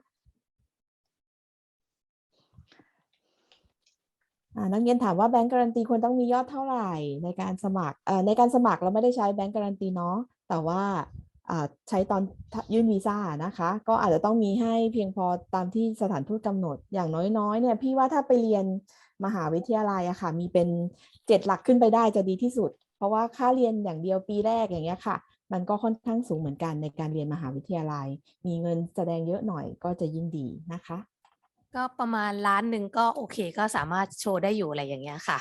นักเรียนถามว่าแบงก์การันตีควรต้องมียอดเท่าไหร่ในการสมัครเราไม่ได้ใช้แบงก์การันตีเนาะแต่ว่าใช้ตอนยื่นวีซ่านะคะก็อาจจะต้องมีให้เพียงพอตามที่สถานทูตกำหนดอย่างน้อยๆเนี่ยพี่ว่าถ้าไปเรียนมหาวิทยาลัยอะค่ะมีเป็น7หลักขึ้นไปได้จะดีที่สุดเพราะว่าค่าเรียนอย่างเดียวปีแรกอย่างเงี้ยค่ะมันก็ค่อนข้างสูงเหมือนกันในการเรียนมหาวิทยาลัยมีเงินแสดงเยอะหน่อยก็จะยิ่งดีนะคะก็ประมาณ1 ล้านก็โอเคก็สามารถโชว์ได้อยู่อะไรอย่างเงี้ยค่ะ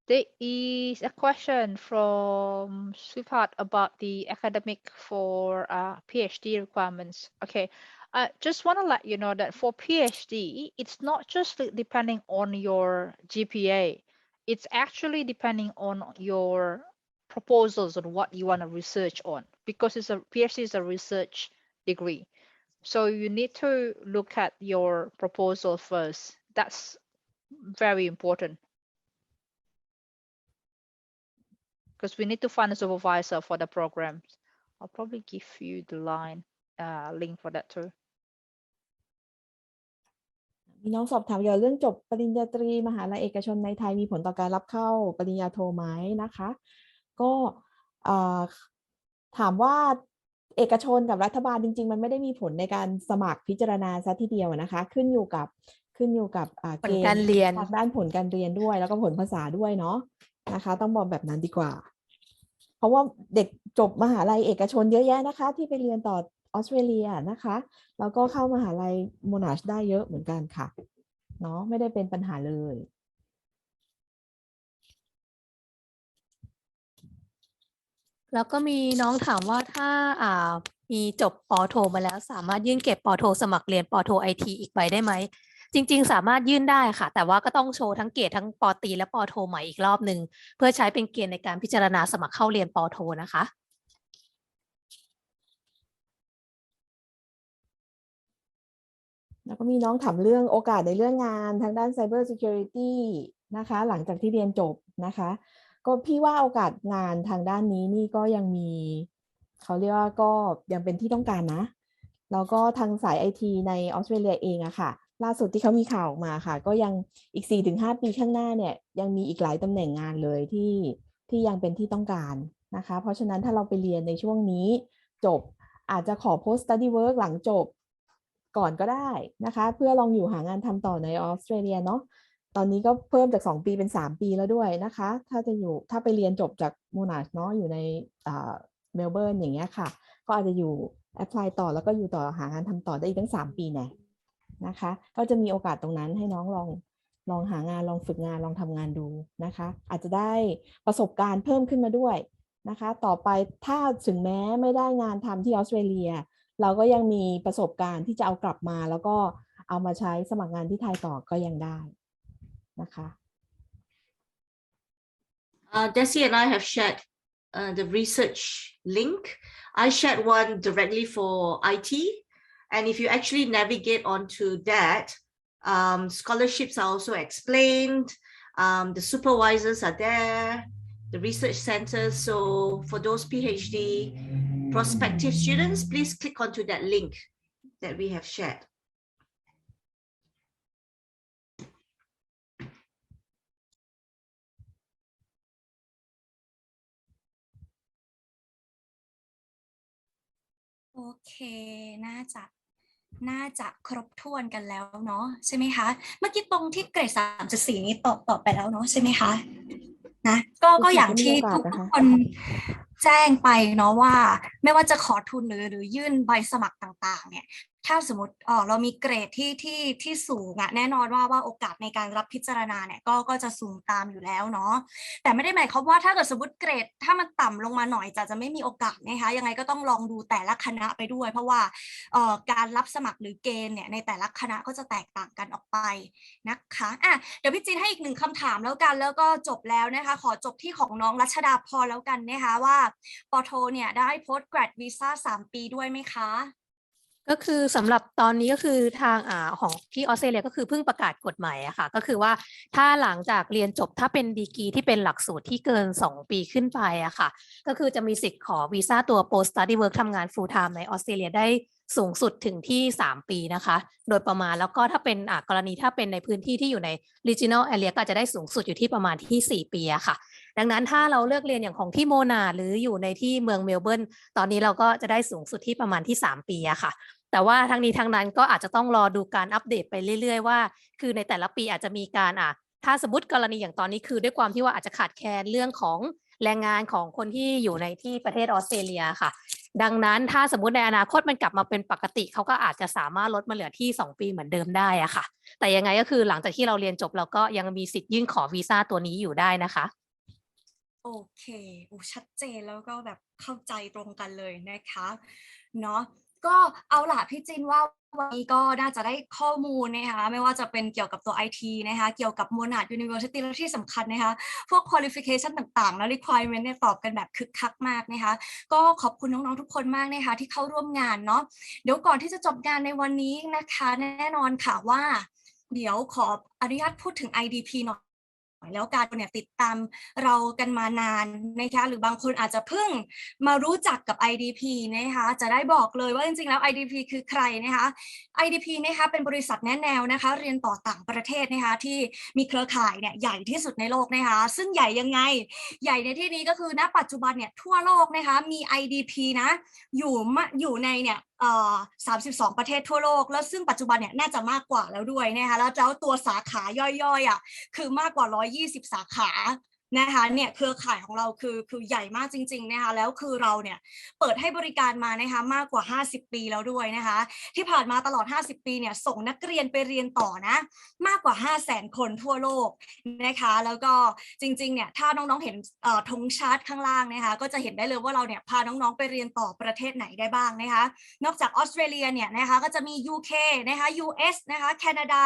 There is a question from Sweetheart about the academic for PhD requirements. Okay, just want to let you know that for PhD, it's not just depending on your GPA. It's actually depending on your proposals on what you want to research on, because PhD is a research degree. So you need to look at your proposal first. That's very important. Because we need to find a supervisor for the programs. I'll probably give you the line. link for that too. มีน้องสอบถามเกี่ยวกับเรื่องจบปริญญาตรีมหาลัยเอกชนในไทยมีผลต่อการรับเข้าปริญญาโทไหมนะคะก็ถามว่าเอกชนกับรัฐบาลจริงๆมันไม่ได้มีผลในการสมัครพิจารณาซะทีเดียวนะคะขึ้นอยู่กับผลการเรียน ทางด้านผลการเรียนด้วยแล้วก็ผลภาษาด้วยเนาะนะคะต้องบอกแบบนั้นดีกว่าเพราะว่าเด็กจบมหาลัยเอกชนเยอะแยะนะคะที่ไปเรียนต่อออสเตรเลียนะคะแล้วก็เข้ามหาลัยโมนาชได้เยอะเหมือนกันค่ะเนาะไม่ได้เป็นปัญหาเลย แล้วก็มีน้องถามว่าถ้ามีจบปโทมาแล้วสามารถยื่นเก็บปโทสมัครเรียนปโทไอทีอีกใบได้ไหมจริงๆสามารถยื่นได้ค่ะแต่ว่าก็ต้องโชว์ทั้งเกรดทั้งปตรีและปโทใหม่อีกรอบหนึ่งเพื่อใช้เป็นเกณฑ์ในการพิจารณาสมัครเข้าเรียนปโทนะคะแล้วก็มีน้องถามเรื่องโอกาสในเรื่องงานทางด้าน Cyber Security นะคะหลังจากที่เรียนจบนะคะก็พี่ว่าโอกาสงานทางด้านนี้นี่ก็ยังมีเขาเรียกว่าก็ยังเป็นที่ต้องการนะแล้วก็ทางสาย IT ในออสเตรเลียเองอะค่ะล่าสุดที่เขามีข่าวออกมาค่ะก็ยังอีก 4-5 ปีข้างหน้าเนี่ยยังมีอีกหลายตำแหน่งงานเลยที่ยังเป็นที่ต้องการนะคะเพราะฉะนั้นถ้าเราไปเรียนในช่วงนี้จบอาจจะขอ post study work หลังจบก่อนก็ได้นะคะเพื่อลองอยู่หางานทำต่อในออสเตรเลียเนาะตอนนี้ก็เพิ่มจาก2 ปีเป็น3 ปีแล้วด้วยนะคะถ้าไปเรียนจบจากโมนาชเนาะอยู่ในเมลเบิร์นอย่างเงี้ยค่ะก็อาจจะอยู่แอพพลายต่อแล้วก็อยู่ต่อหางานทำต่อได้อีกตั้ง3 ปีแน่นะคะก็จะมีโอกาสตรงนั้นให้น้องลองหางานลองฝึกงานลองทำงานดูนะคะอาจจะได้ประสบการณ์เพิ่มขึ้นมาด้วยนะคะต่อไปถ้าถึงแม้ไม่ได้งานทำที่ออสเตรเลียเราก็ยังมีประสบการณ์ที่จะเอากลับมาแล้วก็เอามาใช้สมัครงานที่ไทยต่อก็ยังได้นะคะ Desi and I have shared the research link. I shared one directly for IT, and if you actually navigate onto that, scholarships are also explained. The supervisors are there, the research centers. So for those PhD prospective students, please click onto that link that we have shared. โอเคน่าจะครบถ้วนกันแล้วเนาะใช่ไหมคะเมื่อกี้ตรงที่เกรด 3.4 นี้ตอบไปแล้วเนาะใช่ไหมคะนะก็อย่างที่ทุกคนแจ้งไปเนาะว่าไม่ว่าจะขอทุนหรือยื่นใบสมัครต่างๆเนี่ยถ้าสมมติเรามีเกรดที่สูงอะแน่นอนว่าโอกาสในการรับพิจารณาเนี่ยก็จะสูงตามอยู่แล้วเนาะแต่ไม่ได้หมายความว่าถ้าเกิดสมมติเกรดถ้ามันต่ำลงมาหน่อยจะไม่มีโอกาสนะคะยังไงก็ต้องลองดูแต่ละคณะไปด้วยเพราะว่าการรับสมัครหรือเกณฑ์เนี่ยในแต่ละคณะก็จะแตกต่างกันออกไปนะคะเดี๋ยวพี่จีนให้อีก1 คำถามแล้วกันแล้วก็จบแล้วนะคะขอจบที่ของน้องรัชดาพรแล้วกันนะคะว่าปโทเนี่ยได้ post grad visa 3 ปีด้วยไหมคะก็คือสำหรับตอนนี้ก็คือทางของที่ออสเตรเลียก็คือเพิ่งประกาศกฎใหม่อะค่ะก็คือว่าถ้าหลังจากเรียนจบถ้าเป็นดีกรีที่เป็นหลักสูตรที่เกิน2 ปีขึ้นไปอะค่ะก็คือจะมีสิทธิ์ขอวีซ่าตัว post study work ทำงาน full time ในออสเตรเลียได้สูงสุดถึงที่3 ปีนะคะโดยประมาณแล้วก็ถ้าเป็นกรณีถ้าเป็นในพื้นที่ที่อยู่ใน regional area ก็จะได้สูงสุดอยู่ที่ประมาณที่4 ปีอะค่ะดังนั้นถ้าเราเลือกเรียนอย่างของที่โมนาหรืออยู่ในที่เมืองเมลเบิร์นตอนนี้เราก็จะได้สูงสุดที่ประมาณที่3 ปีอะค่ะแต่ว่าทั้งนี้ทั้งนั้นก็อาจจะต้องรอดูการอัปเดตไปเรื่อยๆว่าคือในแต่ละปีอาจจะมีการถ้าสมมติกรณีอย่างตอนนี้คือด้วยความที่ว่าอาจจะขาดแคลนเรื่องของแรงงานของคนที่อยู่ในที่ประเทศออสเตรเลียค่ะดังนั้นถ้าสมมติในอนาคตมันกลับมาเป็นปกติเขาก็อาจจะสามารถลดมาเหลือที่2 ปีเหมือนเดิมได้อะค่ะแต่ยังไงก็คือหลังจากที่เราเรียนจบเราก็ยังมีสิทธิ์ยื่นขอวีซ่าตัวนี้อยู่ได้นะคะโอเคชัดเจนแล้วก็แบบเข้าใจตรงกันเลยนะคะเนาะก็เอาล่ะพี่จินว่าวันนี้ก็น่าจะได้ข้อมูลนะคะไม่ว่าจะเป็นเกี่ยวกับตัว IT นะคะเกี่ยวกับ Monash University และที่สำคัญนะคะพวก qualification ต่างๆและ requirement เนี่ยตอบกันแบบคึกคักมากนะคะก็ขอบคุณน้องๆทุกคนมากนะคะที่เข้าร่วมงานเนาะเดี๋ยวก่อนที่จะจบงานในวันนี้นะคะแน่นอนค่ะว่าเดี๋ยวขออนุญาตพูดถึง IDP หน่อย แล้วการเนี่ยติดตามเรากันมานานนะคะหรือบางคนอาจจะเพิ่งมารู้จักกับ IDP นะคะจะได้บอกเลยว่าจริงๆแล้ว IDP คือใครนะคะ IDP นะคะเป็นบริษัทแนะแนวนะคะเรียนต่อต่างประเทศนะคะที่มีเครือข่ายเนี่ยใหญ่ที่สุดในโลกนะคะซึ่งใหญ่ยังไงใหญ่ในที่นี้ก็คือณปัจจุบันเนี่ยทั่วโลกนะคะมี IDP นะอยู่ในเนี่ย32 ประเทศทั่วโลกแล้วซึ่งปัจจุบันเนี่ยน่าจะมากกว่าแล้วด้วยนะคะแล้วตัวสาขาย่อยๆอ่ะคือมากกว่า120 สาขานะคะเนี่ยเครือข่ายของเราคือใหญ่มากจริงๆนะคะแล้วคือเราเนี่ยเปิดให้บริการมานะคะมากกว่า50 ปีแล้วด้วยนะคะที่ผ่านมาตลอด50 ปีเนี่ยส่งนักเรียนไปเรียนต่อนะมากกว่า 500,000 คนทั่วโลกนะคะแล้วก็จริงๆเนี่ยถ้าน้องๆเห็นธงชาร์ตข้างล่างนะคะก็จะเห็นได้เลยว่าเราเนี่ยพาน้องๆไปเรียนต่อประเทศไหนได้บ้างนะคะนอกจากออสเตรเลียเนี่ยนะคะก็จะมี UK นะคะ US นะคะแคนาดา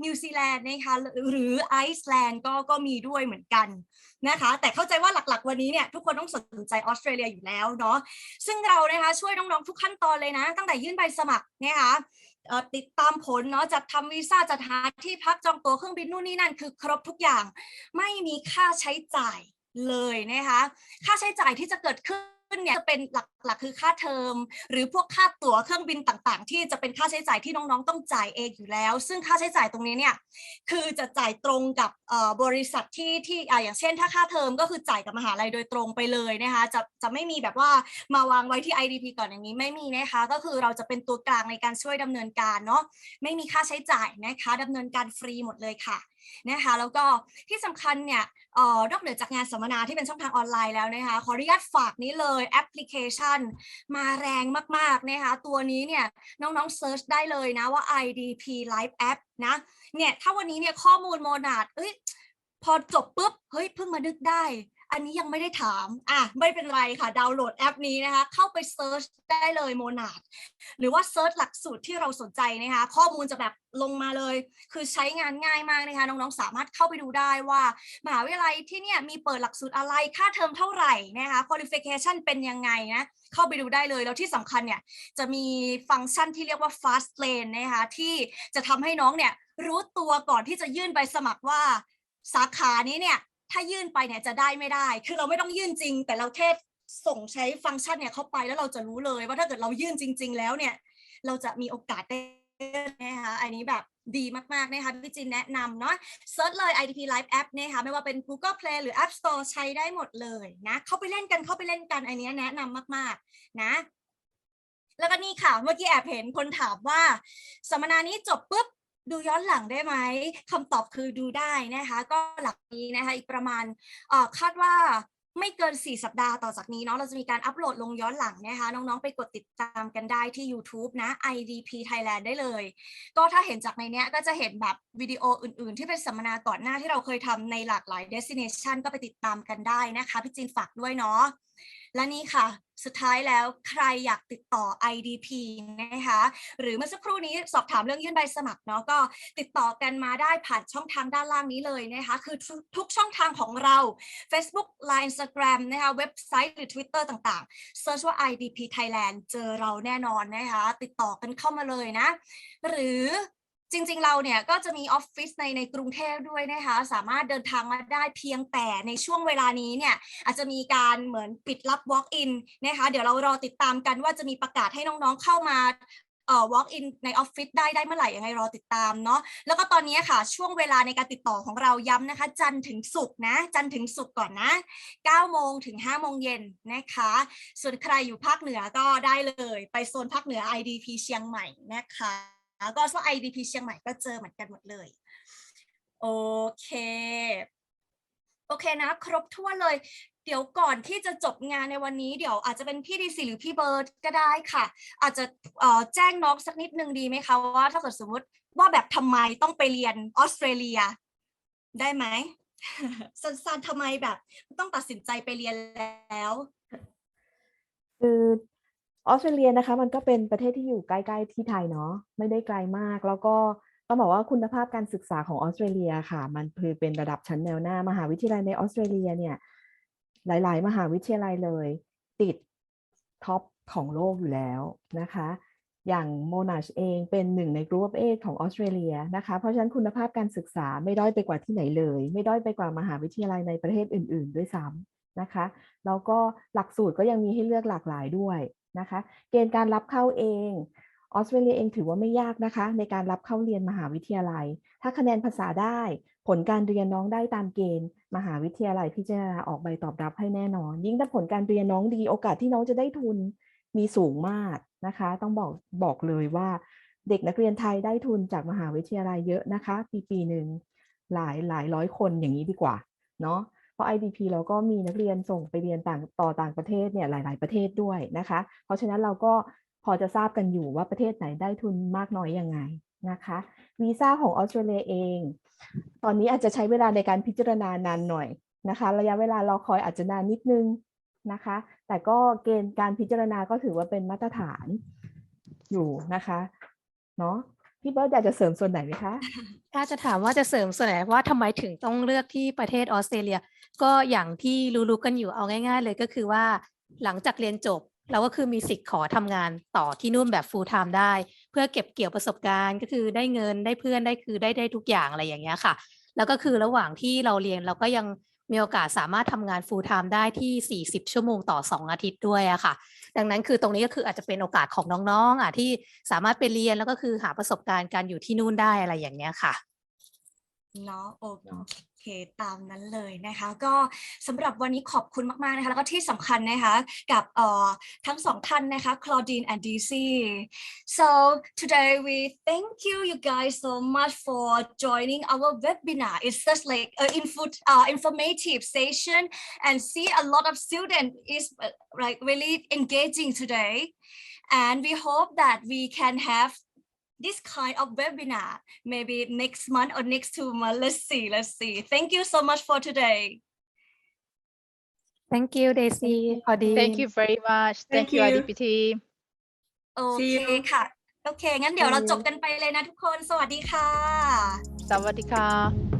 นิวซีแลนด์นะคะหรือไอซ์แลนด์ก็มีด้วยเหมือนกันนะคะแต่เข้าใจว่าหลักๆวันนี้เนี่ยทุกคนต้องสนใจออสเตรเลียอยู่แล้วเนาะซึ่งเรานะคะช่วยน้องๆทุกขั้นตอนเลยนะตั้งแต่ยื่นใบสมัครนะคะติดตามผลเนาะจัดทำวีซ่าจัดหาที่พักจองตั๋วเครื่องบินนู่นนี่นั่นคือครบทุกอย่างไม่มีค่าใช้จ่ายเลยนะคะค่าใช้จ่ายที่จะเกิดขึ้นเนี่ยจะเป็นหลักๆคือค่าเทอมหรือพวกค่าตั๋วเครื่องบินต่างๆที่จะเป็นค่าใช้จ่ายที่น้องๆต้องจ่ายเองอยู่แล้วซึ่งค่าใช้จ่ายตรงนี้เนี่ยคือจะจ่ายตรงกับบริษัทที่อย่างเช่นถ้าค่าเทอมก็คือจ่ายกับมหาลัยโดยตรงไปเลยนะคะจะไม่มีแบบว่ามาวางไว้ที่ IDP ก่อนอย่างนี้ไม่มีนะคะก็คือเราจะเป็นตัวกลางในการช่วยดำเนินการเนาะไม่มีค่าใช้จ่ายนะคะดำเนินการฟรีหมดเลยค่ะนะคะแล้วก็ที่สำคัญเนี่ยนอกเหนือจากงานสัมมนาที่เป็นช่องทางออนไลน์แล้วนะคะขออนุญาตฝากนี้เลยแอปพลิเคชันมาแรงมากๆนะคะตัวนี้เนี่ยน้องๆเซิร์ชได้เลยนะว่า IDP Live App นะเนี่ยถ้าวันนี้เนี่ยข้อมูลโมนาดพอจบปุ๊บเฮ้ยเพิ่งมานึกได้อันนี้ยังไม่ได้ถามไม่เป็นไรค่ะดาวน์โหลดแอปนี้นะคะเข้าไปเซิร์ชได้เลยโมนาดหรือว่าเซิร์ชหลักสูตรที่เราสนใจนะคะข้อมูลจะแบบลงมาเลยคือใช้งานง่ายมากนะคะน้องๆสามารถเข้าไปดูได้ว่ามหาวิทยาลัยที่เนี่ยมีเปิดหลักสูตรอะไรค่าเทอมเท่าไหร่นะคะ qualification เป็นยังไงนะเข้าไปดูได้เลยแล้วที่สำคัญเนี่ยจะมีฟังก์ชันที่เรียกว่า fast lane นะคะที่จะทำให้น้องเนี่ยรู้ตัวก่อนที่จะยื่นใบสมัครว่าสาขานี้เนี่ยถ้ายื่นไปเนี่ยจะได้ไม่ได้คือเราไม่ต้องยื่นจริงแต่เราแค่ส่งใช้ฟังก์ชันเนี่ยเข้าไปแล้วเราจะรู้เลยว่าถ้าเกิดเรายื่นจริงๆแล้วเนี่ยเราจะมีโอกาสได้นะคะอันนี้แบบดีมากๆนะคะพี่จินแนะนำเนาะเซิร์ชเลย IDP Live App นะคะไม่ว่าเป็น Google Play หรือ App Store ใช้ได้หมดเลยนะเข้าไปเล่นกันอันนี้แนะนำมากๆนะแล้วก็นี่ค่ะเมื่อกี้แอบเห็นคนถามว่าสัมมนานี้จบปุ๊บดูย้อนหลังได้ไหมคำตอบคือดูได้นะคะก็หลังนี้นะคะอีกประมาณคาดว่าไม่เกิน4 สัปดาห์ต่อจากนี้เนาะเราจะมีการอัปโหลดลงย้อนหลังนะคะน้องๆไปกดติดตามกันได้ที่ YouTube นะ IDP Thailand ได้เลยก็ถ้าเห็นจากในเนี้ยก็จะเห็นแบบวิดีโออื่นๆที่เป็นสัมมนาก่อนหน้าที่เราเคยทำในหลากหลาย destination ก็ไปติดตามกันได้นะคะพี่จินฝากด้วยเนาะและนี่ค่ะสุดท้ายแล้วใครอยากติดต่อ IDP นะคะหรือเมื่อสักครู่นี้สอบถามเรื่องยื่นใบสมัครเนาะก็ติดต่อกันมาได้ผ่านช่องทางด้านล่างนี้เลยนะคะคือทุกช่องทางของเรา Facebook Line Instagram นะคะเว็บไซต์หรือ Twitter ต่างๆเซิร์ชว่า IDP Thailand เจอเราแน่นอนนะคะติดต่อกันเข้ามาเลยนะหรือจริงๆเราเนี่ยก็จะมีออฟฟิศในกรุงเทพด้วยนะคะสามารถเดินทางมาได้เพียงแต่ในช่วงเวลานี้เนี่ยอาจจะมีการเหมือนปิดรับ walk in นะคะเดี๋ยวเรารอติดตามกันว่าจะมีประกาศให้น้องๆเข้ามาwalk in ในออฟฟิศได้เมื่อไหร่ยังไงรอติดตามเนาะแล้วก็ตอนนี้ค่ะช่วงเวลาในการติดต่อของเราย้ำนะคะจันทร์ถึงศุกร์นะจันทร์ถึงศุกร์ก่อนนะ9 โมงถึง 5 โมงเย็นนะคะส่วนใครอยู่ภาคเหนือก็ได้เลยไปโซนภาคเหนือ IDP เชียงใหม่นะคะก็ว่า IDP เชียงใหม่ก็เจอเหมือนกันหมดเลยโอเคนะครบถ้วนเลยเดี๋ยวก่อนที่จะจบงานในวันนี้เดี๋ยวอาจจะเป็นพี่ดีซีหรือพี่เบิร์ดก็ได้ค่ะอาจจะแจ้งน้องสักนิดนึงดีไหมคะว่าถ้าเกิดสมมติว่าแบบทำไมต้องไปเรียนออสเตรเลียได้ไหม สั้นๆทำไมแบบต้องตัดสินใจไปเรียนแล้วคือออสเตรเลียนะคะมันก็เป็นประเทศที่อยู่ใกล้ๆที่ไทยเนาะไม่ได้ไกลมากแล้วก็ต้องบอกว่าคุณภาพการศึกษาของออสเตรเลียค่ะมันคือเป็นระดับชั้นแนวหน้ามหาวิทยาลัยในออสเตรเลียเนี่ยหลายๆมหาวิทยาลัยเลยติดท็อปของโลกอยู่แล้วนะคะ อย่าง Monash เองเป็นหนึ่งใน Group of 8ของออสเตรเลียนะคะเพราะฉะนั้นคุณภาพการศึกษาไม่ด้อยไปกว่าที่ไหนเลยไม่ด้อยไปกว่ามหาวิทยาลัยในประเทศอื่นๆด้วยซ้ำนะคะแล้วก็หลักสูตรก็ยังมีให้เลือกหลากหลายด้วยนะคะเกณฑ์การรับเข้าเองออสเตรเลียเองถือว่าไม่ยากนะคะในการรับเข้าเรียนมหาวิทยาลัยถ้าคะแนนภาษาได้ผลการเรียนน้องได้ตามเกณฑ์มหาวิทยาลัยพิจารณาออกใบตอบรับให้แน่นอนยิ่งถ้าผลการเรียนน้องดีโอกาสที่น้องจะได้ทุนมีสูงมากนะคะต้องบอกเลยว่าเด็กนักเรียนไทยได้ทุนจากมหาวิทยาลัยเยอะนะคะปีหนึ่งหลายร้อยคนอย่างนี้ดีกว่าเนาะเพราะ IDP เราก็มีนักเรียนส่งไปเรียนต่างประเทศเนี่ยหลายประเทศด้วยนะคะเพราะฉะนั้นเราก็พอจะทราบกันอยู่ว่าประเทศไหนได้ทุนมากน้อยยังไงนะคะวีซ่าของออสเตรเลียเองตอนนี้อาจจะใช้เวลาในการพิจารณานานหน่อยนะคะระยะเวลารอคอยอาจจะนานนิดนึงนะคะแต่ก็เกณฑ์การพิจารณาก็ถือว่าเป็นมาตรฐานอยู่นะคะเนาะพี่เบิร์ดอยากจะเสริมส่วนไหนไหมคะถ้าจะถามว่าจะเสริมส่วนไหนว่าทำไมถึงต้องเลือกที่ประเทศออสเตรเลียก็อย่างที่รู้กันอยู่เอาง่ายๆเลยก็คือว่าหลังจากเรียนจบเราก็คือมีสิทธิ์ขอทำงานต่อที่นู่นแบบ full time ได้เพื่อเก็บเกี่ยวประสบการณ์ก็คือได้เงินได้เพื่อนได้ทุกอย่างอะไรอย่างเงี้ยค่ะแล้วก็คือระหว่างที่เราเรียนเราก็ยังมีโอกาสสามารถทำงาน full time ได้ที่40ชั่วโมงต่อ2อาทิตย์ด้วยอะค่ะดังนั้นคือตรงนี้ก็คืออาจจะเป็นโอกาสของน้องๆที่สามารถไปเรียนแล้วก็คือหาประสบการณ์การอยู่ที่นู่นได้อะไรอย่างเงี้ยค่ะเนาะโอเคตามนั้นเลยนะคะก็สำหรับวันนี้ขอบคุณมากๆนะคะแล้วก็ที่สำคัญนะคะกับทั้งสองท่านนะคะ Claudine and DC so today we thank you guys so much for joining our webinar it's just like an informative session and see a lot of students is like really engaging today and we hope that we can have this kind of webinar maybe next month or next 2 months let's see thank you so much for today thank you Daisy thank you very much thank you IDP team โอเคค่ะโอเคงั้นเดี๋ยวเราจบกันไปเลยนะทุกคนสวัสดีค่ะสวัสดีค่ะ